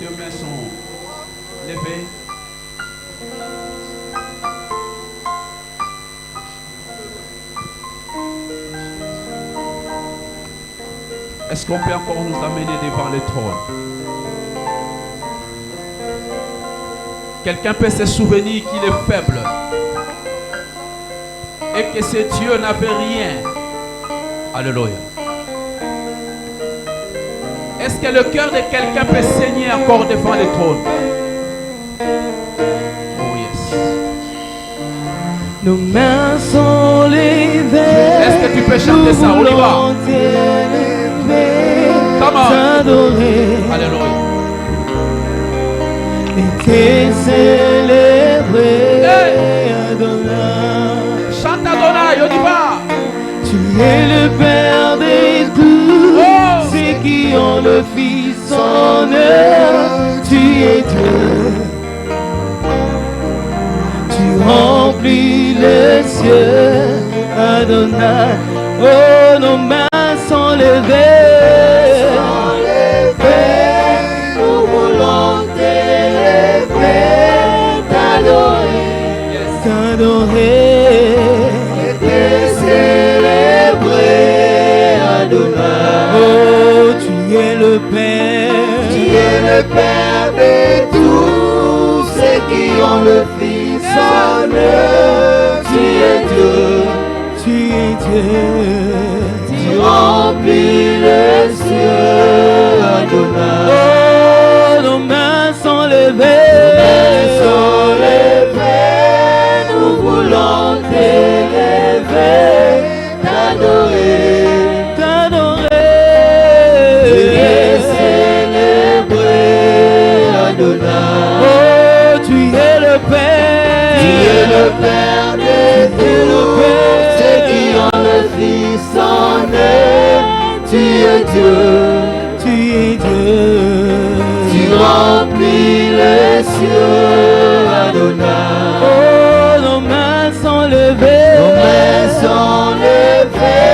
deux mains sont levées. Est-ce qu'on peut encore nous amener devant le trône? Quelqu'un peut se souvenir qu'il est faible et que ce Dieu n'avait rien. Alléluia. Est-ce que le cœur de quelqu'un peut saigner encore devant le trône? Oh yes. Nos mains sont levées. Est-ce que tu peux chanter ça? On y va. Come on. Alléluia. Et t'es célébré, Hey. Adonai. Chante Adonai, on y va. Tu es le Père des tous, Oh. ceux qui ont le Fils en eux. Tu es Dieu. Tu remplis les cieux, Adonai. Oh, nos mains sont levées. Nous voulons t'élever, t'adorer, et te célébrer, Adonai. Oh, tu es le Père. Tu es le Père de tous ceux qui ont le Fils en eux. Tu es Dieu. Tu es Dieu. Tu remplis les cieux, Adonai. Oh, nos mains sont levées. Nos mains sont levées. Nous voulons t'élever, t'adorer, t'adorer. Tu es célébré, Adonai. Oh, tu es le Père. Tu es le Père de tous ceux qui ont le Fils en eux. Tu es Dieu. Tu es Dieu. Tu remplis les cieux, Adonai. Oh, nos mains sont levées. Nos mains sont levées.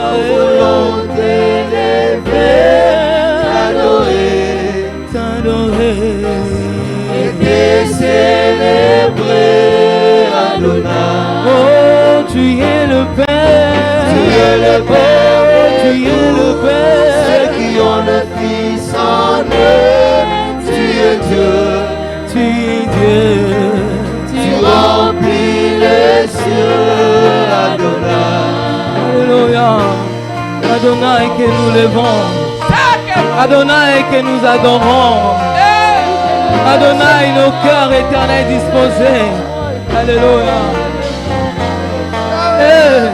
Nous voulons t'élever, t'adorer, t'adorer, et te célébrer, Adonai. Oh, tu es le Père. Tu es le Père. Tu es le Père. Ceux qui ont le Fils en eux. Tu es Dieu. Tu es Dieu. Tu remplis les cieux, Adonai. Alléluia. Adonai que nous levons. Adonai que nous adorons. Adonai, nos cœurs éternels disposés. Alléluia. Hey.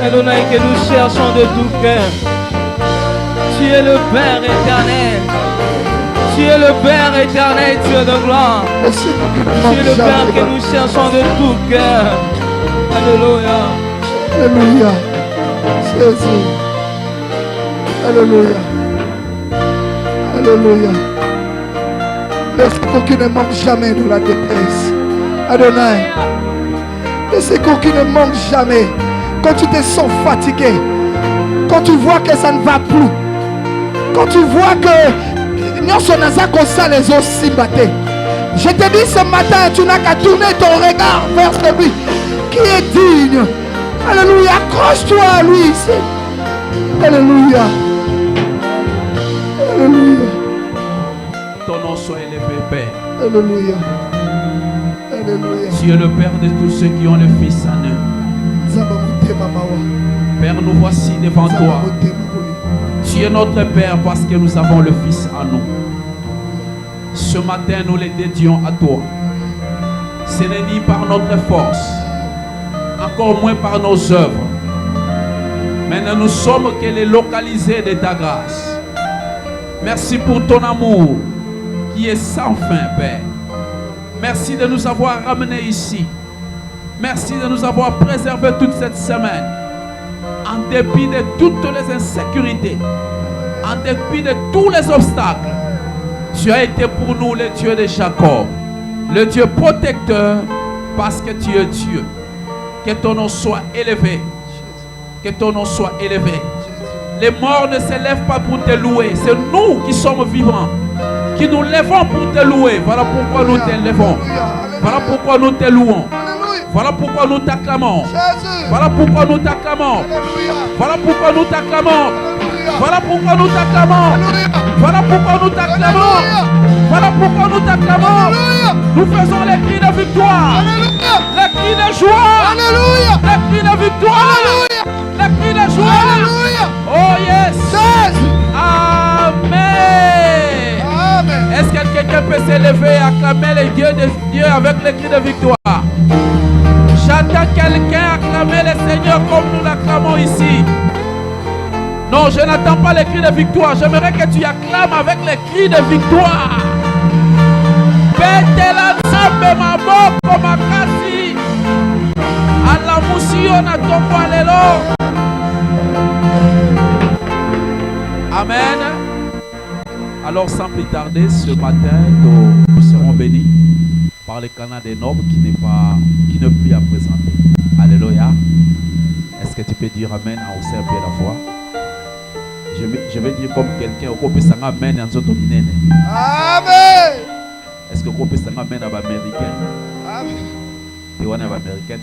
Adonai que nous cherchons de tout cœur. Tu es le Père éternel. Tu es le Père éternel, Dieu de gloire. Tu es le Père que nous cherchons de tout cœur. Alléluia. Alléluia. Jésus. Alléluia. Alléluia. Laisse qu'aucun ne manque jamais de la détresse. Adonai. Laisse qu'aucun ne manque jamais. Quand tu te sens fatigué, quand tu vois que ça ne va plus, quand tu vois que nous sommes comme ça les os si battés. Je te dis ce matin, tu n'as qu'à tourner ton regard vers celui qui est digne. Alléluia, accroche-toi à lui. Alléluia. Alléluia. Ton nom soit élevé, Père. Alléluia. Alléluia. Tu es le Père de tous ceux qui ont le Fils en eux. Père, nous voici devant toi. Tu es notre Père parce que nous avons le Fils en nous. Ce matin, nous les dédions à toi. Ce n'est ni par notre force, encore moins par nos œuvres. Mais nous ne sommes que les localisés de ta grâce. Merci pour ton amour qui est sans fin, Père. Merci de nous avoir ramenés ici. Merci de nous avoir préservés toute cette semaine. En dépit de toutes les insécurités, en dépit de tous les obstacles, tu as été pour nous le Dieu de Jacob, le Dieu protecteur, parce que tu es Dieu. Que ton nom soit élevé. Que ton nom soit élevé. Les morts ne se lèvent pas pour te louer. C'est nous qui sommes vivants, qui nous lèvons pour te louer. Voilà pourquoi nous te lèvons. Voilà pourquoi nous te louons. Voilà pourquoi nous t'acclamons. Voilà pourquoi nous t'acclamons. Voilà pourquoi nous t'acclamons. Voilà pourquoi nous t'acclamons. Voilà pourquoi nous t'acclamons. Voilà pourquoi nous t'acclamons. Nous faisons les cris de victoire. Les cris de joie. Les cris de victoire. Les cris de joie. Oh yes. Amen. Est-ce que quelqu'un peut s'élever et acclamer les dieux de Dieu avec les cris de victoire? J'attends quelqu'un acclamer le Seigneur comme nous l'acclamons ici. Non, je n'attends pas les cris de victoire. J'aimerais que tu acclames avec les cris de victoire. Betela nzambe maboko makasi. Alamusi yo na toko lelo. Amen. Alors sans plus tarder, ce matin, nous serons bénis par le canal des nobles qui n'est plus à présenter. Alléluia. Est-ce que tu peux dire Amen en haussant un peu la voix? Je vais dire comme quelqu'un au peut s'en Amen en zone minene. Amen. Est-ce que vous pouvez s'en Amen à l'américain? Amen. Tu vois, l'américain.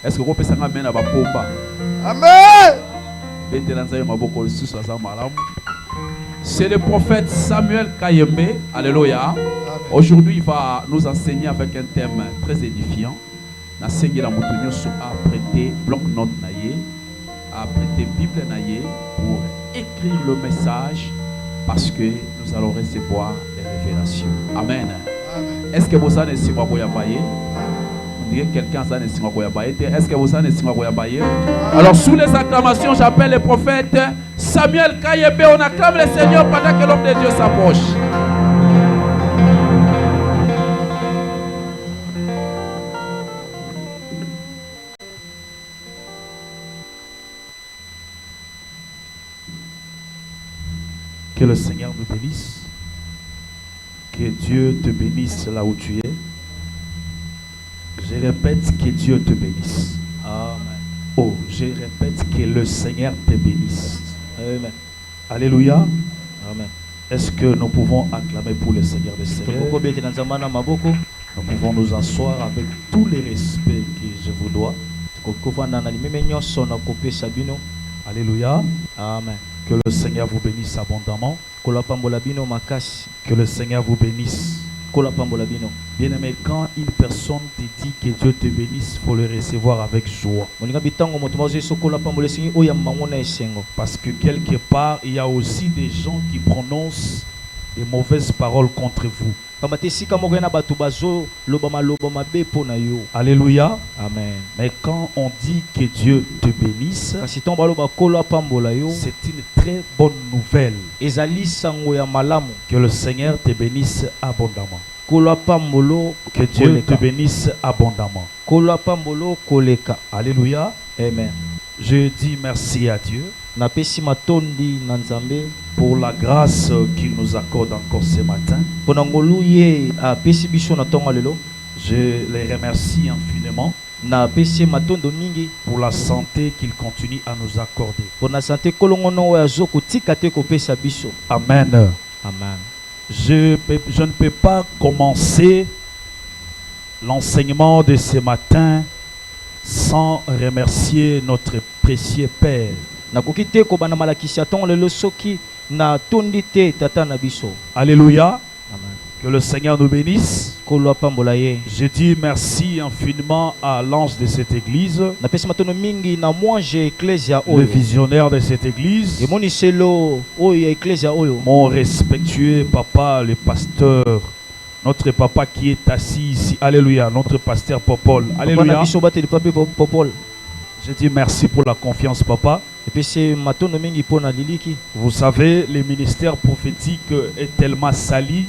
Est-ce que vous pouvez s'en Amen à Pomba? Amen. C'est le prophète Samuel Kayembe. Alléluia. Aujourd'hui, il va nous enseigner avec un thème très édifiant. Na sengi la mutunyo so a prêté bloc-notes naïe, a prêté Bible naïe pour écrire le message parce que nous allons recevoir des révélations. Amen. Est-ce que vous avez si on dirait quelqu'un ça est-ce que vous avez si alors sous les acclamations, j'appelle le prophète Samuel Kayembe. On acclame le Seigneur pendant que l'homme de Dieu s'approche. Que le Seigneur nous bénisse. Que Dieu te bénisse là où tu es. Je répète, que Dieu te bénisse. Amen. Oh, je répète, que le Seigneur te bénisse. Amen. Alléluia. Amen. Est-ce que nous pouvons acclamer pour le Seigneur des Seigneurs? Nous pouvons nous asseoir avec tous les respects que je vous dois. Alléluia. Amen. Que le Seigneur vous bénisse abondamment. Que le Seigneur vous bénisse. Bien-aimé, quand une personne te dit que Dieu te bénisse, il faut le recevoir avec joie. Parce que quelque part, il y a aussi des gens qui prononcent des mauvaises paroles contre vous. Alléluia. Amen. Mais quand on dit que Dieu te bénisse, c'est une très bonne nouvelle. Que le Seigneur te bénisse abondamment. Que Dieu te bénisse abondamment. Alléluia. Amen. Je dis merci à Dieu pour la grâce qu'il nous accorde encore ce matin. Je les remercie infiniment pour la santé qu'il continue à nous accorder. Amen. Amen. Je ne peux pas commencer l'enseignement de ce matin sans remercier notre précieux Père. Alléluia. Amen. Que le Seigneur nous bénisse. Je dis merci infiniment à l'ange de cette église, le visionnaire de cette église, mon respectueux papa, le pasteur, notre papa qui est assis ici. Alléluia. Notre pasteur Popol. Alléluia. Je dis merci pour la confiance, papa. Vous savez, le ministère prophétique est tellement sali.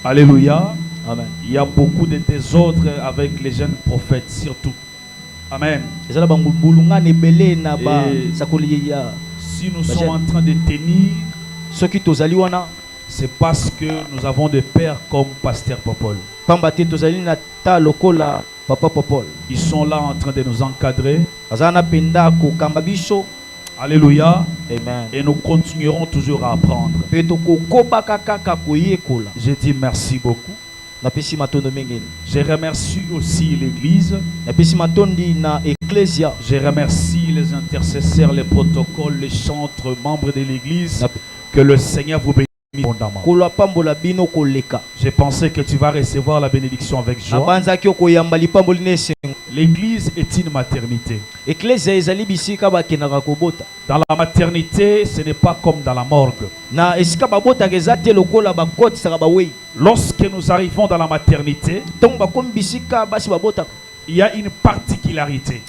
Alléluia. Amen. Il y a beaucoup de désordre avec les jeunes prophètes, surtout. Amen. Et si nous sommes en train de tenir, c'est parce que nous avons des pères comme Pasteur Popol. Papa Popol. Ils sont là en train de nous encadrer. Azana penda ko kambabiso. Alléluia. Amen. Et nous continuerons toujours à apprendre. Peto ko koba kaka ko yekola. Je dis merci beaucoup. Na pesi matondo mengeni. Je remercie aussi l'église. Na pesi matondi na ecclesia. Je remercie les intercesseurs, les protocoles, les chantres, membres de l'église. Que le Seigneur vous bénisse abondamment. Je pensais que tu vas recevoir la bénédiction avec joie. L'église est une maternité. Dans la maternité, ce n'est pas comme dans la morgue. Lorsque nous arrivons dans la maternité, il y a une particularité.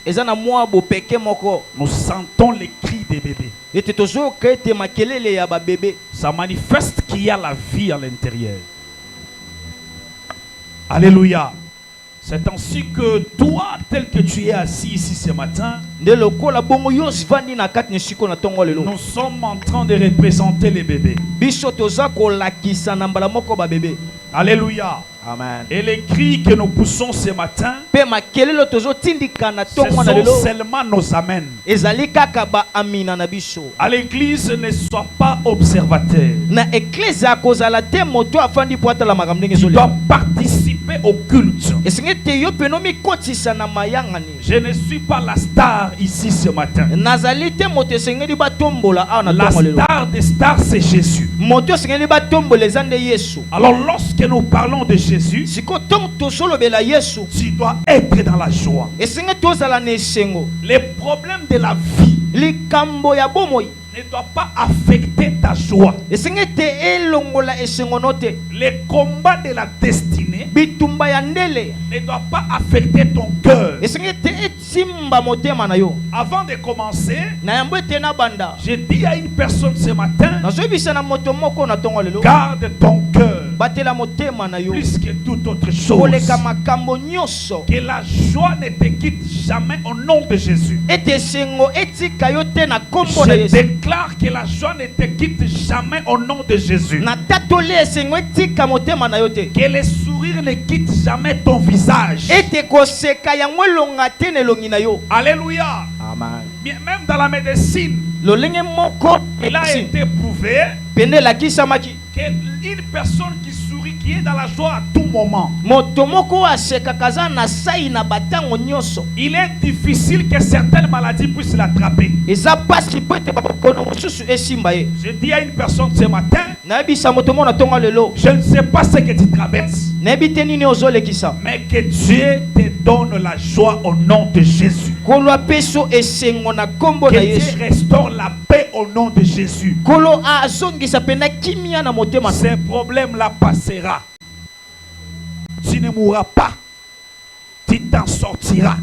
Nous sentons les cris des bébés. Ça manifeste qu'il y a la vie à l'intérieur. Alléluia. C'est ainsi que toi, tel que tu es assis ici ce matin, nous sommes en train de représenter les bébés. Alléluia. Amen. Et les cris que nous poussons ce matin, ce sont seulement nos amens. À l'église, ne sois pas observateur. Tu dois participer au culte. Je ne suis pas la star ici ce matin. La star des stars, c'est Jésus. Alors lorsque nous parlons de Jésus, tu dois être dans la joie. Les problèmes de la vie ne doivent pas affecter ta joie. Les combats de la destinée ne doivent pas affecter ton cœur. Avant de commencer, j'ai dit à une personne ce matin, garde ton cœur plus que toute autre chose. Que la joie ne te quitte jamais au nom de Jésus. Je déclare que la joie ne te quitte jamais au nom de Jésus. Que les sourires ne quittent jamais ton visage. Alléluia. Amen. Même dans la médecine, il a été prouvé qu'une personne qui sourit, qui est dans la joie à tout moment, il est difficile que certaines maladies puissent l'attraper. Je dis à une personne ce matin, je ne sais pas ce que tu traverses, mais que Dieu te donne la joie au nom de Jésus. Que Dieu restaure la paix au nom de Jésus. Ce problème-là passera. Tu ne mourras pas. Tu t'en sortiras.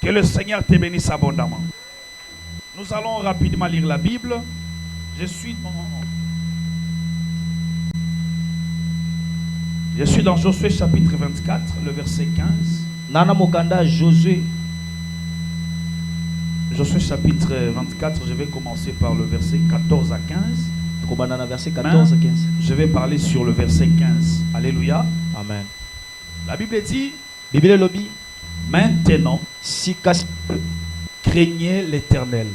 Que le Seigneur te bénisse abondamment. Nous allons rapidement lire la Bible. Je suis dans Josué chapitre 24, le verset 15. Nana Mokanda Josué. Josué chapitre 24, je vais commencer par le verset 14 à 15. Verset 14 à 15. Je vais parler sur le verset 15. Alléluia. Amen. La Bible dit, maintenant, craignez l'Éternel.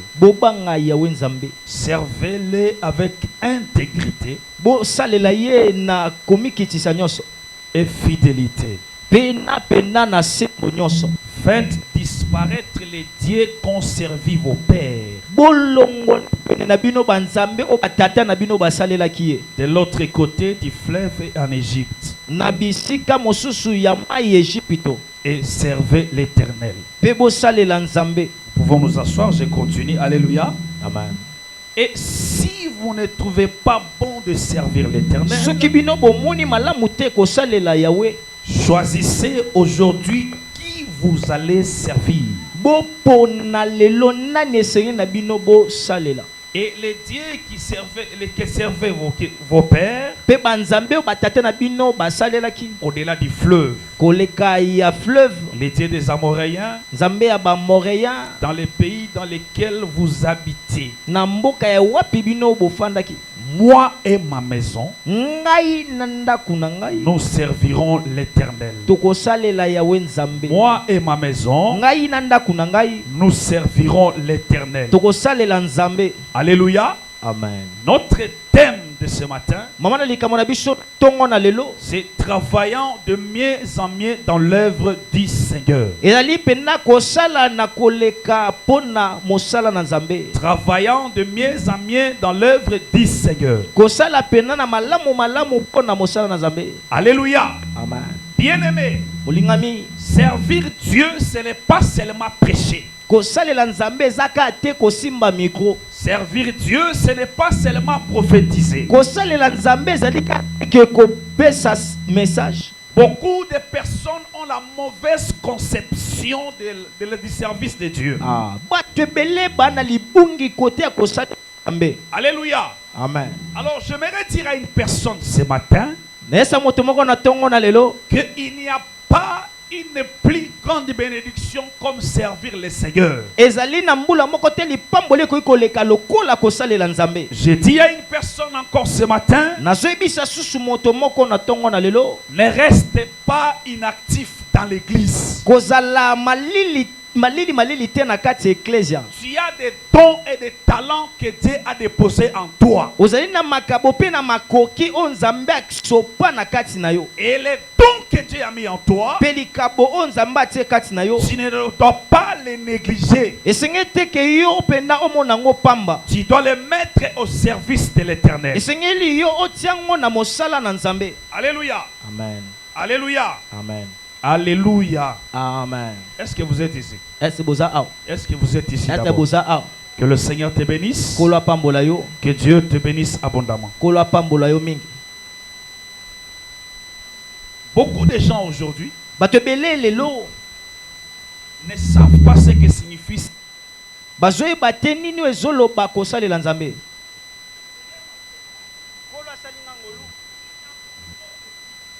Servez-le avec intégrité et fidélité. Faites disparaître les dieux qu'ont servi vos pères. De l'autre côté du fleuve et en Égypte. Et servez l'Éternel. Pouvons nous asseoir, je continue. Alléluia. Amen. Et si vous ne trouvez pas bon de servir l'Éternel, choisissez aujourd'hui qui vous allez servir. Et les dieux qui servaient vos pères au-delà du fleuve, les dieux des Amoréens, dans les pays dans lesquels vous habitez, moi et ma maison, ngai na ndako na ngai nous servirons l'Éternel. tokosalela Yawe Nzambe. Moi et ma maison, Ngai na ndako na ngai nous servirons l'Éternel. tokosalela Nzambe. Alléluia. Amen. Notre thème de ce matin, Mama na likambo na biso tongo na lelo c'est travaillant de mieux en mieux dans l'œuvre du Seigneur. ezali pena kosala na koleka pona mosala na Nzambe. Travaillant de mieux en mieux dans l'œuvre du Seigneur. Kosala pena na malamu pona mosala na Nzambe. Alléluia. Amen. Bien-aimé, Molingami servir Dieu, ce n'est pas seulement prêcher. kosalela Nzambe zaka te kosimba micro. Servir Dieu, ce n'est pas seulement prophétiser. Kosalela Nzambe ezali ke kopesa message. Beaucoup de personnes ont la mauvaise conception du service de Dieu. Bato ebele bana libungi kote ya kosala Nzambe. Alléluia. Amen. Alors, j'aimerais dire à une personne ce matin Nesa moto moko na tongo na lelo qu'il n'y a pas une plus grande bénédiction comme servir le Seigneur. ezali na mbula moko te lipamboli koyi koleka lokola kosalela Nzambe. Je dis à une personne encore ce matin, nazoyebisa susu moto moko na tongo na lelo ne restez pas inactif dans l'église. kozala malili te na kati ecclesia. Tu as des dons et des talents que Dieu a déposés en toi. ozali na makabo pe na makoki o Nzambe aksopa na kati na yo. Et les dons que Dieu a mis en toi, pe likabo o Nzambe atie kati na yo tu ne dois pas les négliger. esengeli te ke yo penda omona ngo pamba. Tu dois les mettre au service de l'Éternel. esengeli yo otia ngo na mosala na Nzambe. Alléluia. Amen. Alléluia. Amen. Alléluia. Amen. Est-ce que vous êtes ici? Est-ce boza ao? Est-ce que vous êtes ici Est-ce d'abord? boza ao? Que le Seigneur te bénisse. Kolo pambola yo. Que Dieu te bénisse abondamment. Kolo pambola yo mingi. Beaucoup de gens aujourd'hui Bato ebele lelo ne savent pas ce que signifie. bazoyi bate nini ezoloba kosalela Nzambe. Kolo asali na ngolu.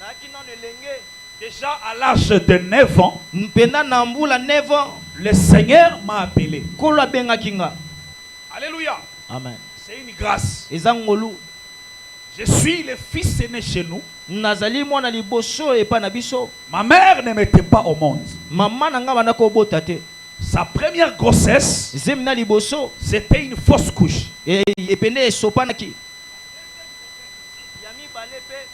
Naki non elenge. Déjà à l'âge de 9 ans, Mpenda na mbula 9 ans. le Seigneur m'a appelé. Kolo abengaki nga. Alléluia. Amen. C'est une grâce. Eza ngolu. Je suis le fils aîné chez nous. Nazali mwana liboso epa na biso. Ma mère ne m'était pas au monde. Mama na nga bana kobota te. Sa première grossesse, Zemina liboso. c'était une fausse couche. Epende esopanaki. Yami balepe.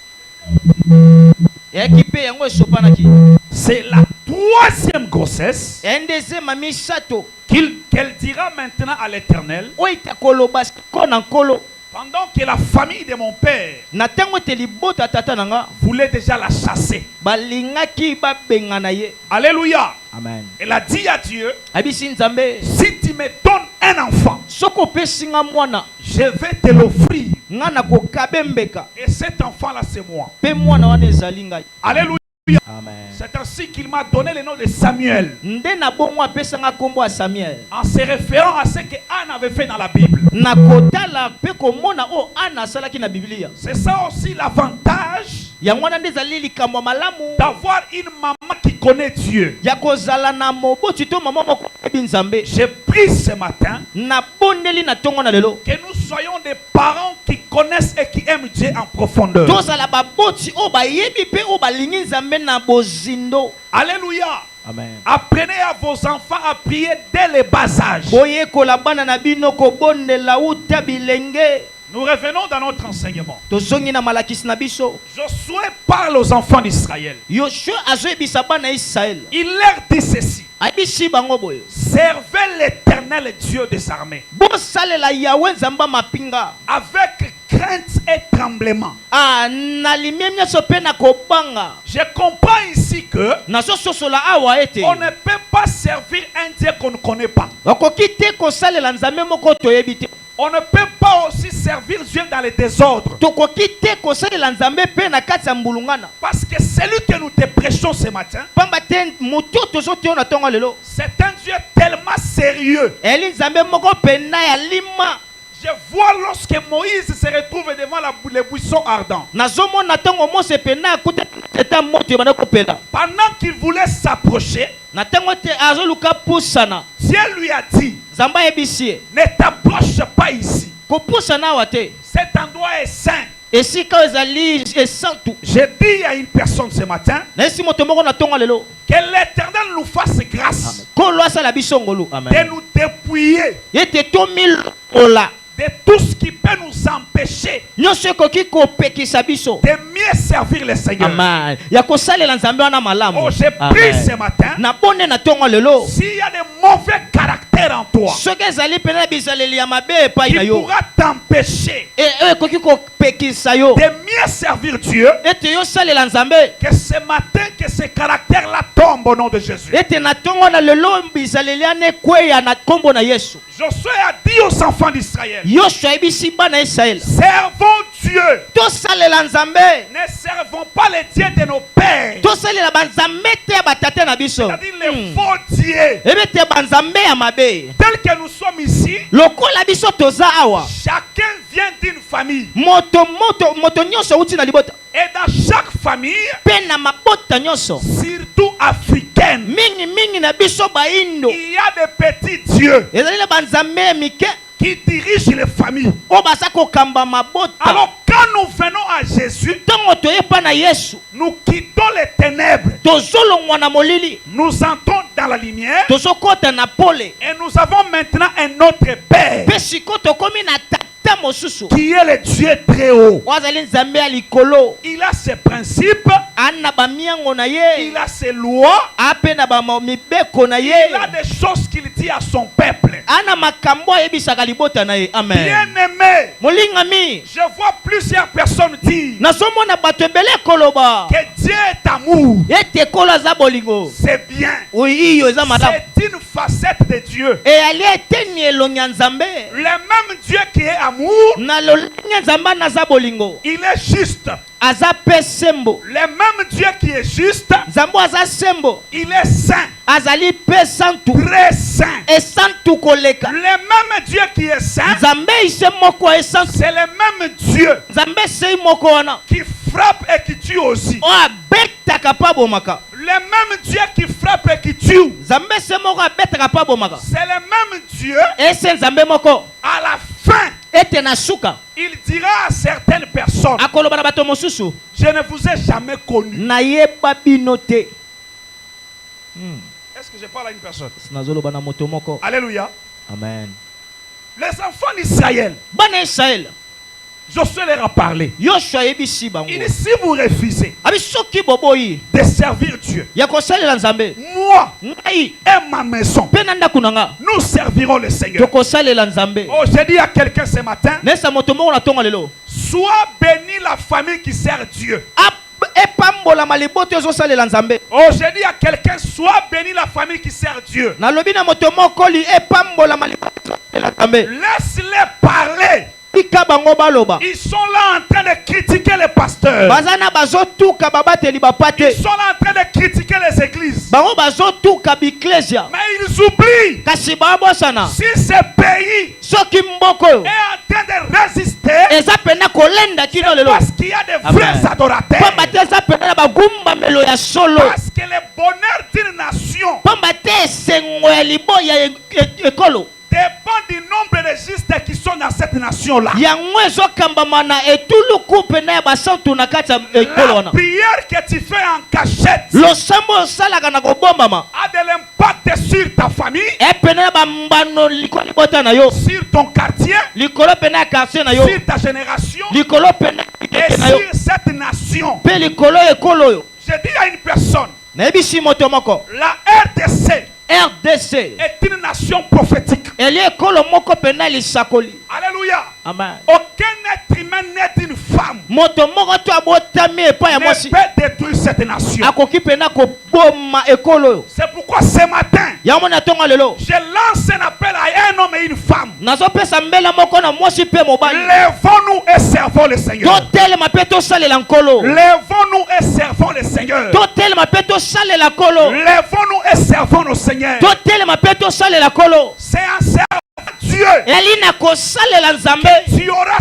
Pe yango esopanaki. C'est la troisième grossesse Endeze mami sato. qu'elle dira maintenant à l'Éternel. Oita koloba kona kolo. Pendant que la famille de mon père Na tango te libota tata nanga. voulait déjà la chasser. Balingaki ba bengana ye. Alléluia. Amen. Elle a dit à Dieu, Abisi Nzambe. si tu me donnes un enfant, Soko pesinga mwana. je vais te l'offrir. Nga na ko kabembeka. Et cet enfant-là, c'est moi. Pe mwana wana ezali ngai. Alléluia. Amen. C'est ainsi qu'il m'a donné le nom de Samuel. Nde na bongo apesanga kombo a Samuel. En se référant à ce que Anne avait fait dans la Bible. Na kotala pe komona o ana salaki na Biblia. C'est ça aussi l'avantage Ya mwana nde ezali likambo malamu. d'avoir une maman qui connaît Dieu. Ya kozala na moboti to mama moko ebi Nzambe. J'ai pris ce matin Na bondeli na tongo na lelo. que nous soyons des parents qui connaissent et qui aiment Dieu en profondeur. Tozala baboti o bayebi pe o balingi Nzambe na bozindo. Alléluia. Amen. Apprenez à vos enfants à prier dès le bas âge. Boye kolabana na bino ko bondela uta bilenge. Nous revenons dans notre enseignement. Tozongi na malakisi na biso. Josué parle aux enfants d'Israël. Yoshua azoyebisa bana Israël. Il leur dit ceci. Ayebisi bango boye. Servez l'Éternel Dieu des armées Bosalela Yawe Nzamba mapinga. avec crainte et tremblement. Ah, na limia nyonso pe na kobanga. Je comprends ici que Nazo sosola awa ete. on ne peut pas servir un Dieu qu'on ne connaît pas. Okoki te kosalela Nzambe moko toyebi te. On ne peut pas aussi servir Dieu dans le désordre. Tokoki te kosalela Nzambe pe na kati ya mbulungana. Parce que celui que nous te prêchons ce matin, Pamba te moto tozo te na tonga lelo. c'est un Dieu tellement sérieux. Eli Nzambe moko pena ya lima. Je vois lorsque Moïse se retrouve devant les buissons ardents. Nazomona tongo mose pena akuta eta moto bana kopela. Pendant qu'il voulait s'approcher, Na tango te azoluka pusana. Dieu lui a dit, Nzamba yebisi. ne t'approche pas ici. Kopusana wa te. Cet endroit est saint. Et si quand ils est sans tout. J'ai dit à une personne ce matin que l'Éternel nous fasse grâce de nous dépouiller de tout ce qui peut nous empêcher de mieux servir le Seigneur. Oh, j'ai pris ce matin, s'il y a des mauvais caractères en toi qui pourra t'empêcher de mieux servir Dieu, que ce matin, que ce caractère-là tombe au nom de Jésus. Josué a dit aux enfants d'Israël, servons Dieu. Ne servons pas les dieux de nos pères. C'est-à-dire les faux dieux. Tel que nous sommes ici, chacun vient d'une famille. Et dans chaque famille, surtout africaine, il y a des petits dieux qui dirigent les familles. Alors quand nous venons à Jésus, nous quittons les ténèbres. Nous entrons dans la lumière. Et nous avons maintenant un autre Père qui est le Dieu très haut. Il a ses principes, il a ses lois, il a des choses qu'il dit à son peuple. Bien-aimé, je vois plusieurs personnes dire que Dieu est amour. C'est bien. C'est une facette de Dieu. Le même Dieu qui est amour, il est juste. Le même Dieu qui est juste, il est saint, très saint. Le même Dieu qui est saint, c'est le même Dieu qui frappe et qui tue aussi. Le même Dieu qui frappe et qui tue, c'est le même Dieu. À la fin, il dira à certaines personnes, je ne vous ai jamais connu. Est-ce que je parle à une personne? Alléluia. Amen. Les enfants d'Israël, Josué leur a parlé. Il dit, si vous refusez de servir Dieu, moi et ma maison, nous servirons le Seigneur. Oh, j'ai dit à quelqu'un ce matin, sois béni la famille qui sert Dieu. Oh, j'ai dit à quelqu'un, sois béni la famille qui sert Dieu. Laisse-les parler. Ils sont là en train de critiquer les pasteurs. Ils sont là en train de critiquer les églises. Mais ils oublient, si ce pays est en train de résister, c'est parce qu'il y a des vrais adorateurs. Parce que le bonheur d'une nation dépend du nombre de justes qui sont dans cette nation-là. La prière que tu fais en cachette a de l'impact sur ta famille, sur ton quartier, sur ta génération et sur cette nation. Je dis à une personne, la RDC est une nation prophétique. Alléluia. Amen. Aucun être humain né d'une femme ne peut détruire cette nation. C'est pourquoi ce matin, je lance un appel à un homme et une femme. Lèvons-nous et servons le Seigneur. Lèvons-nous et servons le Seigneur. Lèvons-nous et servons le Seigneur. C'est un servant Dieu que tu auras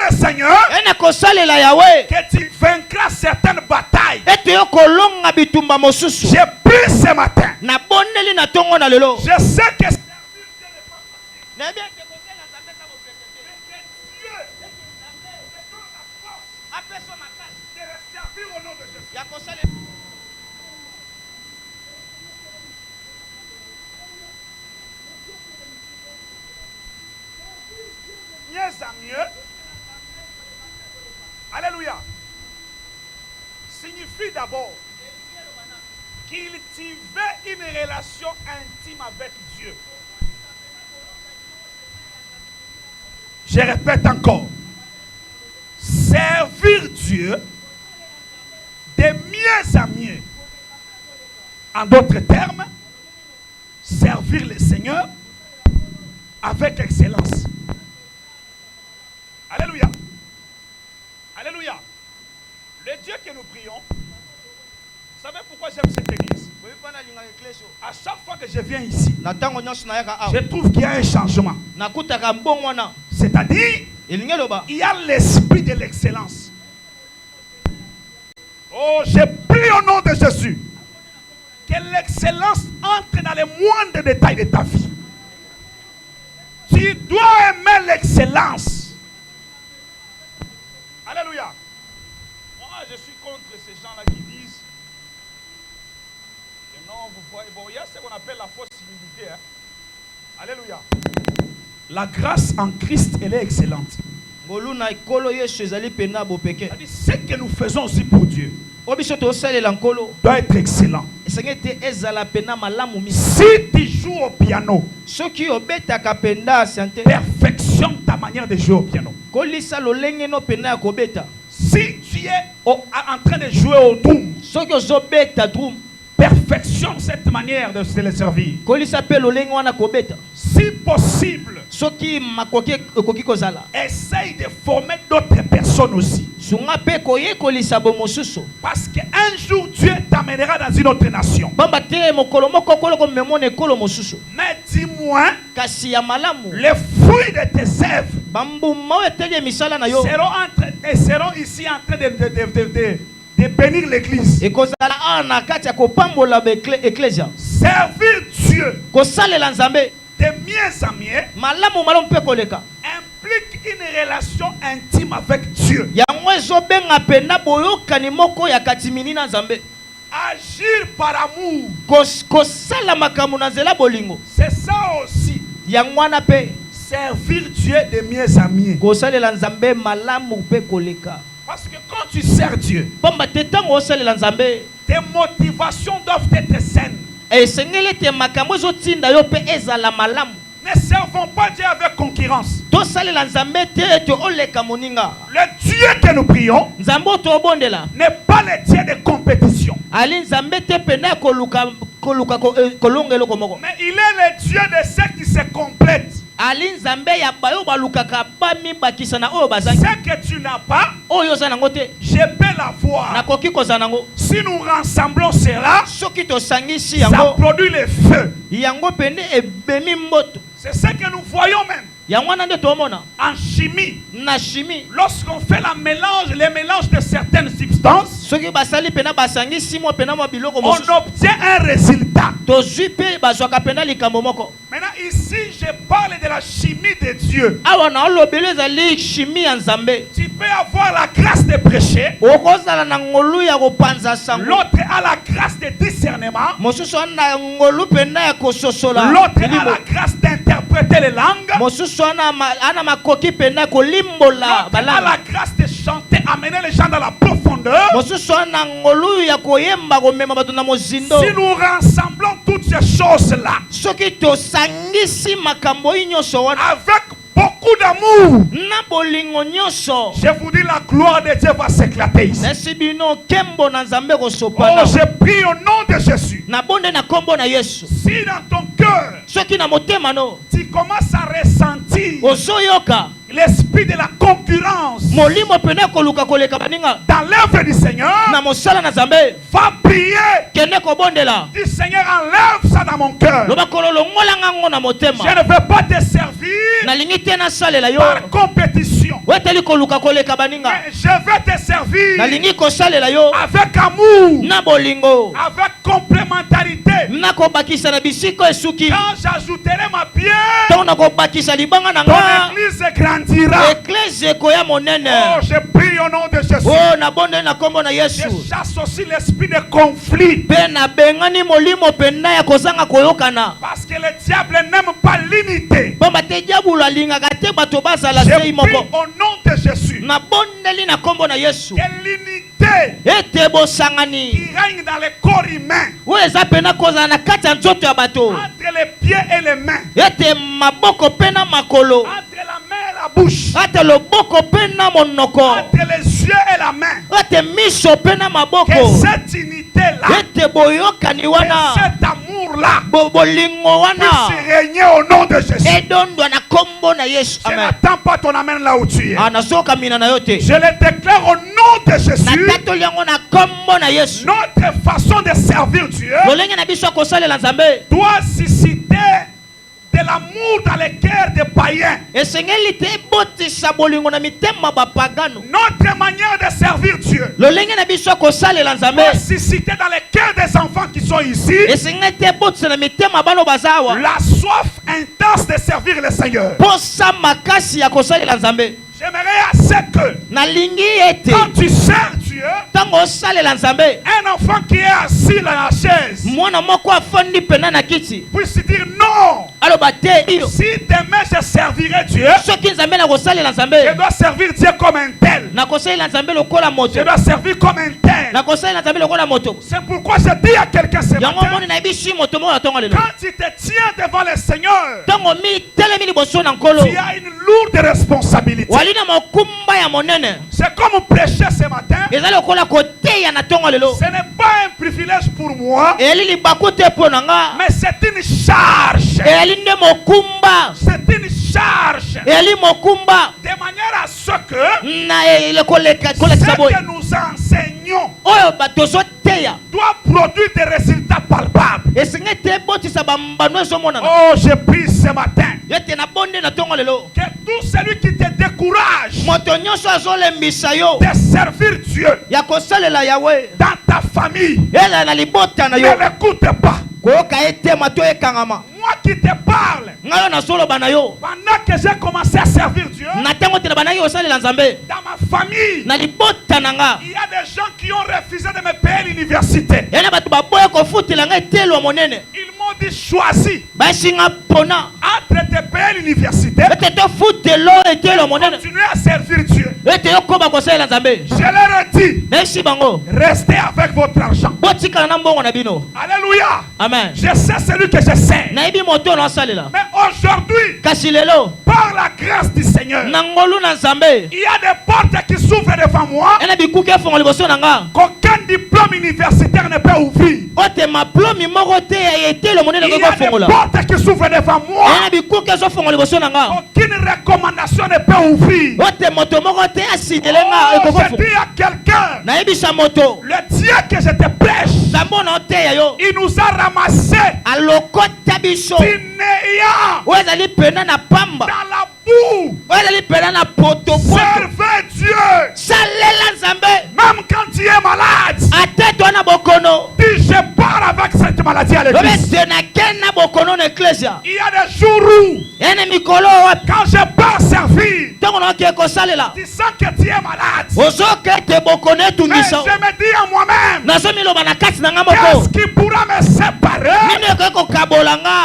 le Seigneur, que tu vaincras certaines batailles. J'ai pris ce matin. Je sais que Alléluia. Signifie d'abord qu'il cultivait une relation intime avec Dieu. Je répète encore. Servir Dieu de mieux en mieux. En d'autres termes, servir le Seigneur avec excellence. Alléluia. Alléluia. Le Dieu que nous prions, vous savez pourquoi j'aime cette église? À chaque fois que je viens ici, je trouve qu'il y a un changement. C'est-à-dire, il y a l'esprit de l'excellence. Oh, je prie au nom de Jésus que l'excellence entre dans les moindres détails de ta vie. Tu dois aimer l'excellence. Alléluia. Moi, je suis contre ces gens-là qui disent que non, vous voyez, bon, il y a ce qu'on appelle la fausse humilité. Hein? Alléluia. La grâce en Christ, elle est excellente. Ce que nous faisons aussi pour Dieu doit être excellent. Si tu joues au piano, perfectionne ta manière de jouer au piano. Si tu es en train de jouer au drum, perfectionne cette manière de se le servir. Si possible, essaye de former d'autres personnes aussi. Parce qu'un jour Dieu t'amènera dans une autre nation. Mais dis-moi, les fruits de tes œuvres seront ici en train de bénir l'église. Servir Dieu de mieux en mieux implique une relation intime avec Dieu. Agir par amour. C'est ça aussi. Servir Dieu de mieux en mieux. Parce que quand tu sers Dieu, tes motivations doivent être saines. Ne servons pas Dieu avec concurrence. Le Dieu que nous prions n'est pas le Dieu de compétition. Mais il est le Dieu de ceux qui se complètent. Ce que tu n'as pas, je peux l'avoir. Si nous rassemblons cela, ça produit le feu. C'est ce que nous voyons même. En chimie, lorsqu'on fait le mélange de certaines substances, on obtient un résultat. Maintenant ici, je parle de la chimie de Dieu. Tu peux avoir la grâce de prêcher, l'autre a la grâce de discernement, l'autre a la grâce d'interpréter les langues, l'autre a la grâce de chanter, amener les gens dans la profondeur. Si nous rassemblons toutes ces choses-là avec beaucoup d'amour, je vous dis, la gloire de Dieu va s'éclater ici. Oh, je prie au nom de Jésus. Si dans ton cœur tu commences à ressentir l'esprit de la concurrence dans l'œuvre du Seigneur, va prier. Dis, Seigneur, enlève ça dans mon cœur. Je ne veux pas te servir par compétition, mais je veux te servir avec amour, avec complémentarité. Quand j'ajouterai ma pierre, ton église grandira. Oh, je prie au nom de Jésus. Je chasse aussi l'esprit de conflit. Parce que le diable n'aime pas l'unité. Je prie au nom de Jésus. Que l'unité qui règne dans le corps humain, entre les pieds et les mains, entre la main et la bouche, entre les yeux et la main, que cette unité-là, que cet amour-là puisse régner au nom de Jésus. Je n'attends pas ton amen là où tu es. Je le déclare au nom de Jésus. Notre façon de servir Dieu doit susciter de l'amour dans les cœurs des païens. Notre manière de servir Dieu doit susciter dans les cœurs des enfants qui sont ici la soif intense de servir le Seigneur. J'aimerais assez que quand tu sers Dieu, un enfant qui est assis dans la chaise puisse dire non. Si demain je servirai Dieu, je dois servir Dieu comme un tel. Je dois servir comme un tel. C'est pourquoi je dis à quelqu'un ce matin, quand tu te tiens devant le Seigneur, tu as une lourde responsabilité. C'est comme prêcher ce matin. Ce n'est pas un privilège pour moi, mais c'est une charge. C'est une charge. De manière à ce que nous enseignons doit produire des résultats palpables. Oh, je prie ce matin que tout celui qui te décourage de servir Dieu dans ta famille ne l'écoute pas. Moi qui te parle, pendant que j'ai commencé à servir Dieu, dans ma famille, il y a des gens qui ont refusé de me payer l'université. Ils m'ont dit choisis entre te payer l'université et continuer à servir Dieu. Je leur ai dit, restez avec votre argent. Alléluia. Amen. Je sais celui que je sais. Mais aujourd'hui, par la grâce du Seigneur, il y a des portes qui s'ouvrent devant moi qu'aucun diplôme universitaire ne peut ouvrir. Il y a des portes qui s'ouvrent devant moi qu'aucune recommandation ne peut ouvrir. Oh, je dis à quelqu'un, le Dieu que je te prêche, il nous a ramassé dans la boue. Servez Dieu. Même quand tu es malade, dis je pars avec cette maladie à l'église. Il y a des jours où quand je pars servir, tu sens que tu es malade. Mais je me dis à moi-même, qu'est-ce qui pourra me séparer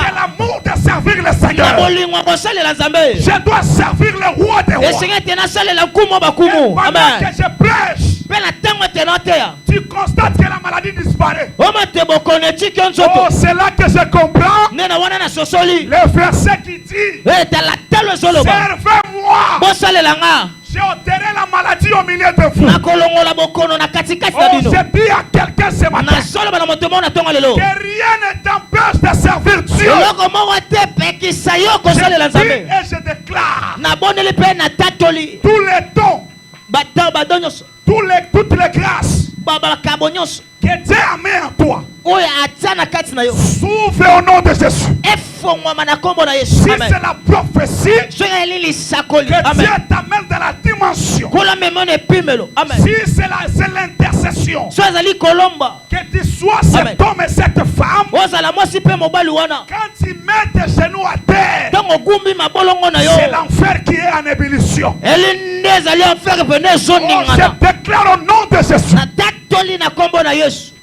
de l'amour de servir le Seigneur? Je dois servir le roi des rois. Et pendant que je prêche, tu constates que la maladie disparaît. Oh, c'est là que je comprends le verset qui dit, servez-moi. J'ai ôteré la maladie au milieu de vous. Oh, je dis à quelqu'un ce matin que rien ne t'empêche de servir Dieu. Je dis et je déclare tous les dons, toutes les grâces que Dieu a mis en toi, S'ouvre au nom de Jésus. Si c'est la prophétie que Dieu t'amène dans la dimension. Si c'est l'intercession, que tu sois cet homme et cette femme, quand ils mettent tes genoux à terre, c'est l'enfer qui est en ébullition. Je déclare au nom de Jésus.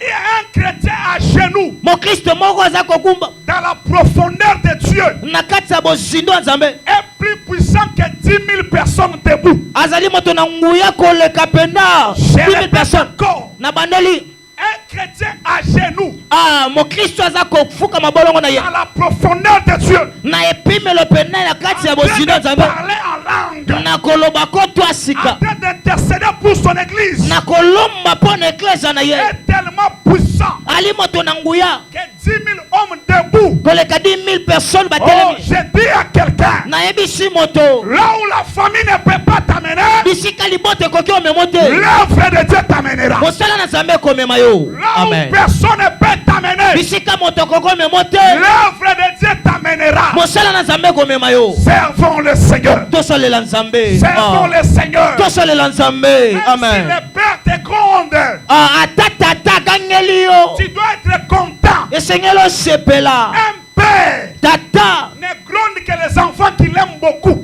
Il y a un chrétien à genoux dans la profondeur de Dieu est plus puissant que 10 000 personnes debout. Un chrétien à genoux dans la profondeur de Dieu en train de parler en langue, en train d'intercéder pour son église, est tellement puissant que 10 000 hommes debout. Oh, j'ai dit à quelqu'un, là où la famille ne peut pas t'amener, l'œuvre de Dieu t'amènera. Là où personne ne peut t'amener, l'œuvre de Dieu t'amènera. Servons le Seigneur. Servons le Seigneur. Même si les pertes est grande, tu dois être content. Un père n'est grande que les enfants qui l'aiment beaucoup.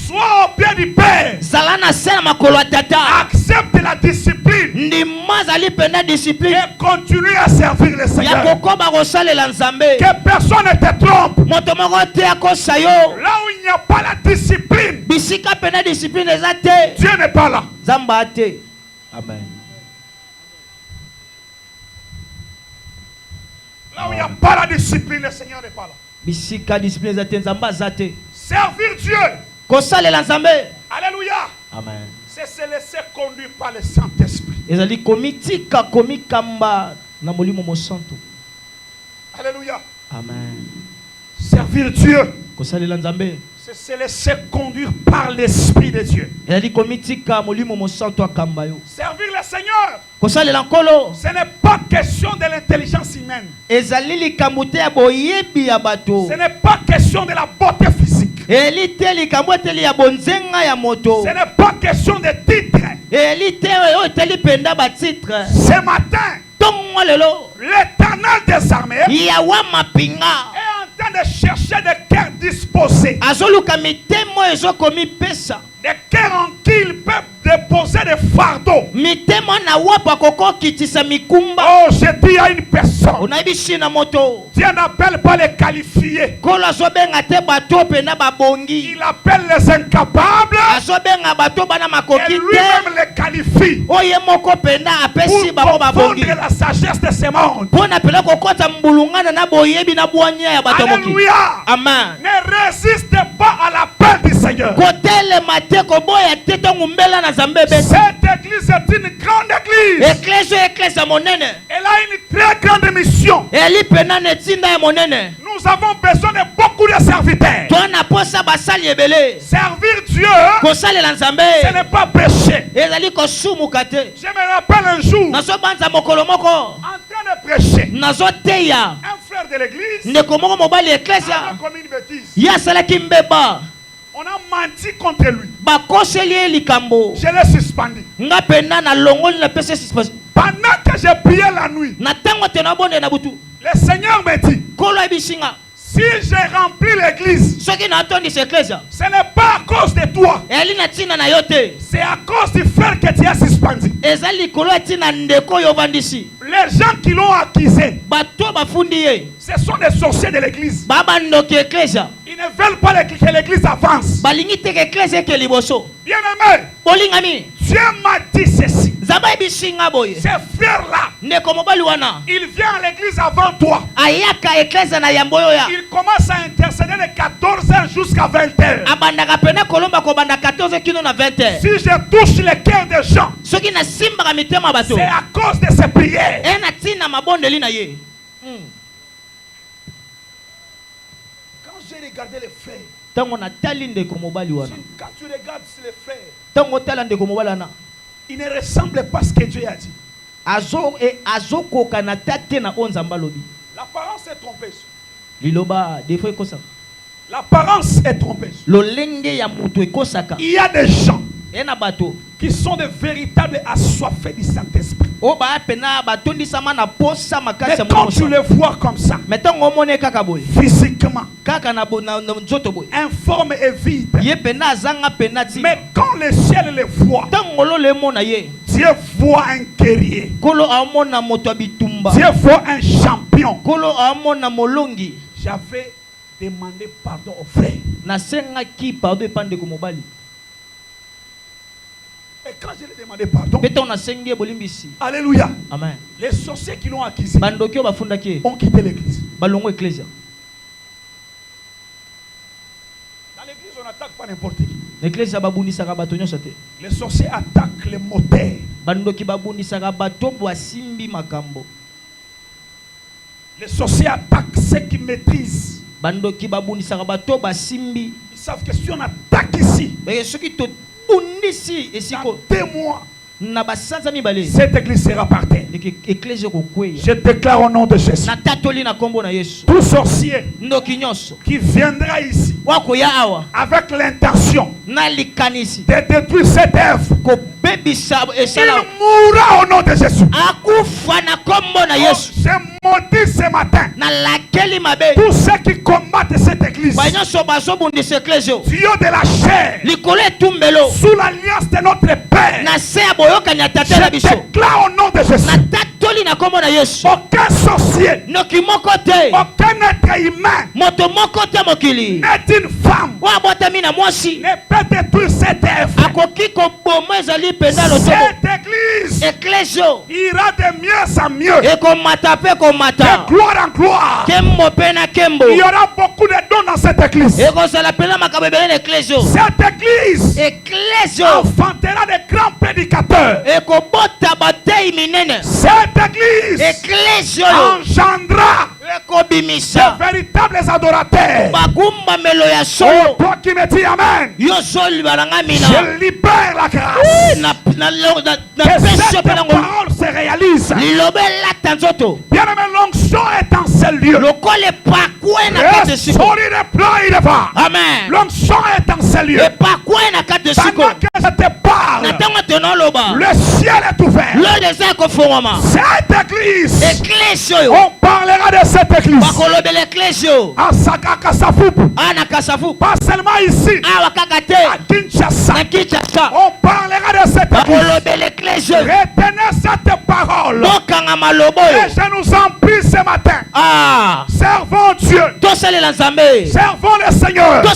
Sois au pied du Père. Accepte la discipline. Et continue à servir le Seigneur. Que personne ne te trompe. Là où il n'y a pas la discipline, Dieu n'est pas là. Amen. Là où il n'y a pas la discipline, le Seigneur n'est pas là. Servir Dieu. Alléluia. Amen. C'est se laisser conduire par le Saint-Esprit. Alléluia. Amen. Servir Dieu, c'est se laisser conduire par l'Esprit de Dieu. Servir le Seigneur, ce n'est pas question de l'intelligence humaine. Ce n'est pas question de la beauté physique. Ce n'est pas question de titre. Ce matin, l'Éternel des armées est en train de chercher des cœurs disposés, des cœurs en qui il peut déposer des fardeaux. Oh, je dis à une personne, Dieu n'appelle pas les qualifiés, il appelle les incapables et lui-même les qualifie pour confondre la sagesse de ce monde. Alléluia. Amen. Ne résiste pas à l'appel du Seigneur. Cette église est une grande église. Elle a une très grande mission. Nous avons besoin de beaucoup de serviteurs. Servir Dieu, ce n'est pas péché. Je me rappelle un jour, en train de prêcher, un frère de l'église a commis une bêtise. On a menti contre lui. Je l'ai suspendu. Pendant que j'ai prié la nuit, le Seigneur me dit, si j'ai rempli l'église, ce n'est pas à cause de toi, c'est à cause du frère que tu as suspendu. Les gens qui l'ont accusé, ce sont des sorciers de l'église. Ils ne veulent pas que l'église avance. Bien aimé, Dieu m'a dit ceci. Ces frères-là, il vient à l'église avant toi. Il commence à intercéder de 14h jusqu'à 20h. Si je touche le cœur des gens, c'est à cause de ces prières. Quand j'ai regardé les frères, quand tu regardes les frères, ils ne ressemblent pas à ce que Dieu a dit. L'apparence est trompeuse. L'apparence est trompeuse. Il y a des gens qui sont de véritables assoiffés du Saint-Esprit. Mais quand tu les vois comme ça, physiquement, informe et vide, mais quand le ciel les voit, Dieu voit un guerrier, Dieu voit un champion. J'avais demandé pardon au frère. Et quand je lui ai demandé pardon, alléluia, Amen. les sorciers qui l'ont accusé ont quitté l'église. Dans l'église, on n'attaque pas n'importe qui. Les sorciers attaquent les moteurs. Les sorciers attaquent ceux qui maîtrisent. Ils savent que si on attaque ici, dans 2 mois, cette église sera par terre. Je déclare au nom de Jésus, tout sorcier qui viendra ici avec l'intention de détruire cette œuvre, il mourra au nom de Jésus. J'ai maudit ce matin tous ceux qui combattent cette église, Dieu de la chair, sous l'alliance de notre Père. Je déclare au nom de Jésus, aucun sorcier, aucun être humain n'est une femme, ne peut détruire cette œuvre. Cette église ira de mieux en mieux, de gloire en gloire. Il y aura beaucoup de dons dans cette église. Cette église enfantera de grands prédicateurs. Cette église engendra de véritables adorateurs. Oh, toi qui me dis Amen, je libère la grâce que cette parole se réalise. Bien-aimé, l'onction est en ce lieu. Amen. L'onction est en ce lieu. Pendant que je te parle, le ciel est ouvert. Cette église, on parlera de cette église à Sakakasafupu, pas seulement ici, à Kinshasa. On parlera de cette église. Retenez cette parole et je nous en prie ce matin. Servons Dieu, servons le Seigneur, que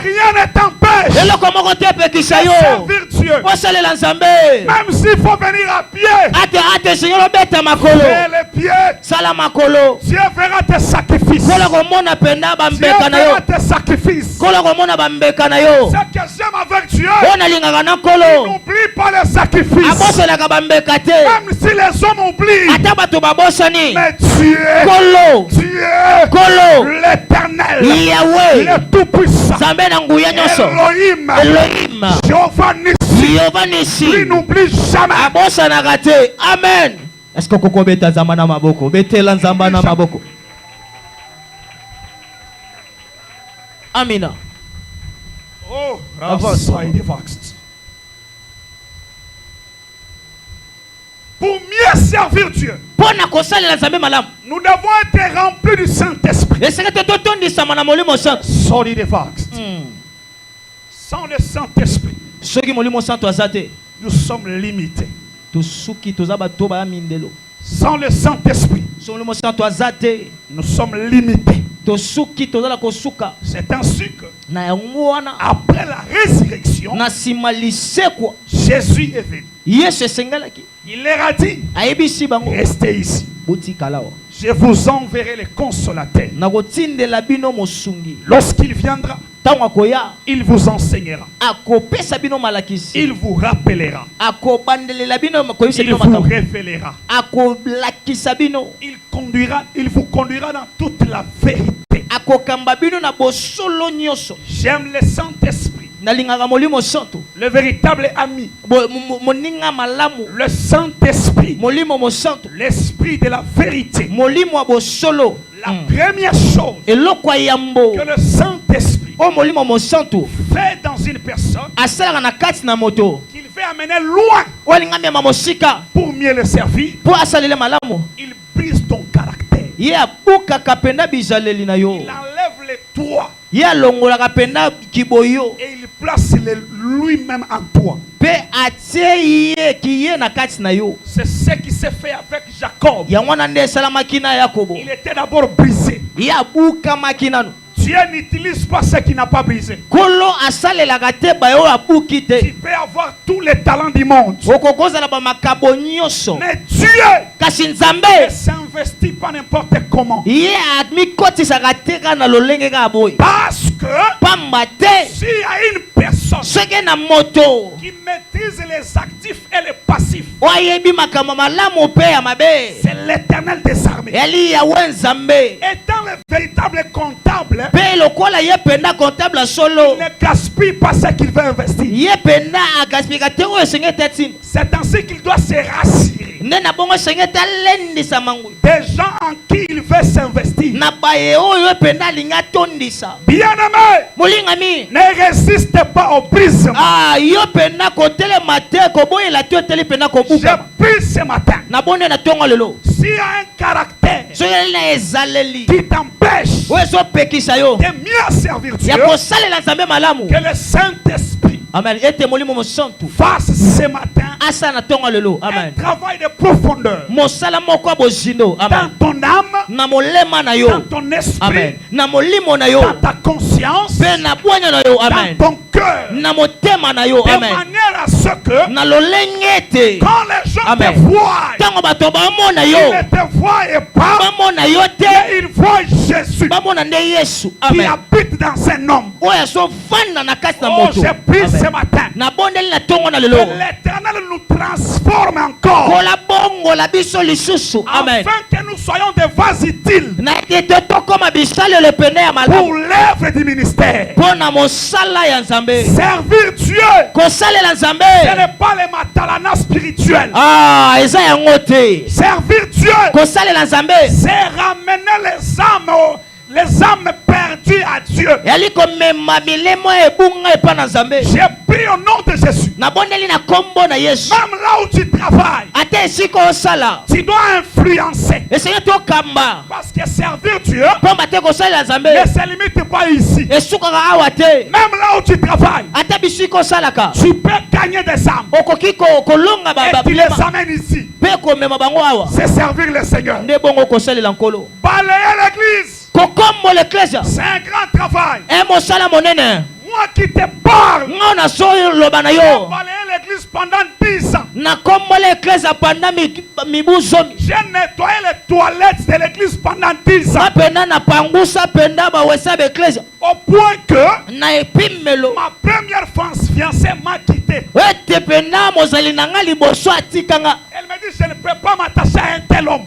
rien ne t'empêche de servir Dieu. Même s'il faut venir à pied, fais les pieds. Dieu verra tes sacrifices. Dieu verra tes sacrifices. Ce que j'aime avec Dieu, n'oublie pas les sacrifices. Même si les hommes oublient, mais Dieu, l'Éternel, le Tout-Puissant, Elohim, Jéhovah Nissi, lui n'oublie jamais. Amen. Est-ce que koko beta zamana maboko betela nzambana maboko? Amina. Oh, pour mieux servir Dieu, nous devons être remplis du Saint-Esprit. Sans le Saint-Esprit, nous sommes limités. Sans le Saint-Esprit, nous sommes limités. C'est ainsi que après la résurrection, Jésus est venu. Il leur a dit, restez ici. Je vous enverrai les consolateurs. Lorsqu'il viendra, il vous enseignera. Il vous rappellera. Il vous révélera. Il vous conduira dans toute la vérité. J'aime le Saint-Esprit. le véritable ami, le Saint-Esprit, l'Esprit de la vérité. La première chose que le Saint-Esprit fait dans une personne, qu'il fait amener loin pour mieux le servir, il brise ton caractère. Il enlève les toits et il place lui-même en toi. C'est ce qui s'est fait avec Jacob. Il était d'abord brisé. Dieu n'utilise pas ce qui n'a pas brisé. Tu peux avoir tous les talents du monde, mais Dieu ne s'investit pas n'importe comment. Parce que s'il y a une personne qui maîtrise les actifs et les passifs, c'est l'Éternel des armées. Étant le véritable comptable, il ne gaspille pas ce qu'il veut investir. C'est ainsi qu'il doit se rassurer des gens en qui il veut s'investir. Bien-aimé, ne résiste pas au brisement. Je prie ce matin, s'il y a un caractère qui t'empêche de mieux servir Dieu, que le Saint-Esprit fasse ce matin un travail de profondeur dans ton âme, dans ton esprit, dans ta conscience, dans ton cœur, de manière à ce que quand les gens te voient, ils ne te voient pas, mais ils voient Jésus qui habite dans un homme. Oh, je prie ce matin que l'Éternel nous transforme encore, afin que nous soyons des vases utiles pour l'œuvre du ministère. Servir Dieu, ce n'est pas les matalana spirituels. Servir Dieu, c'est ramener les âmes perdues à Dieu. J'ai pris au nom de Jésus. Même là où tu travailles, tu dois influencer. Parce que servir Dieu ne se limite pas ici. Même là où tu travailles, tu peux gagner des âmes et tu les amènes ici. C'est servir le Seigneur. Balayer l'église, c'est un grand travail. Moi qui te parle, balayer l'église pendant 10 ans. J'ai nettoyé les toilettes de l'église pendant 10 ans. Au point que ma première fiancée m'a quitté. Elle me dit, je ne peux pas m'attacher à un tel homme.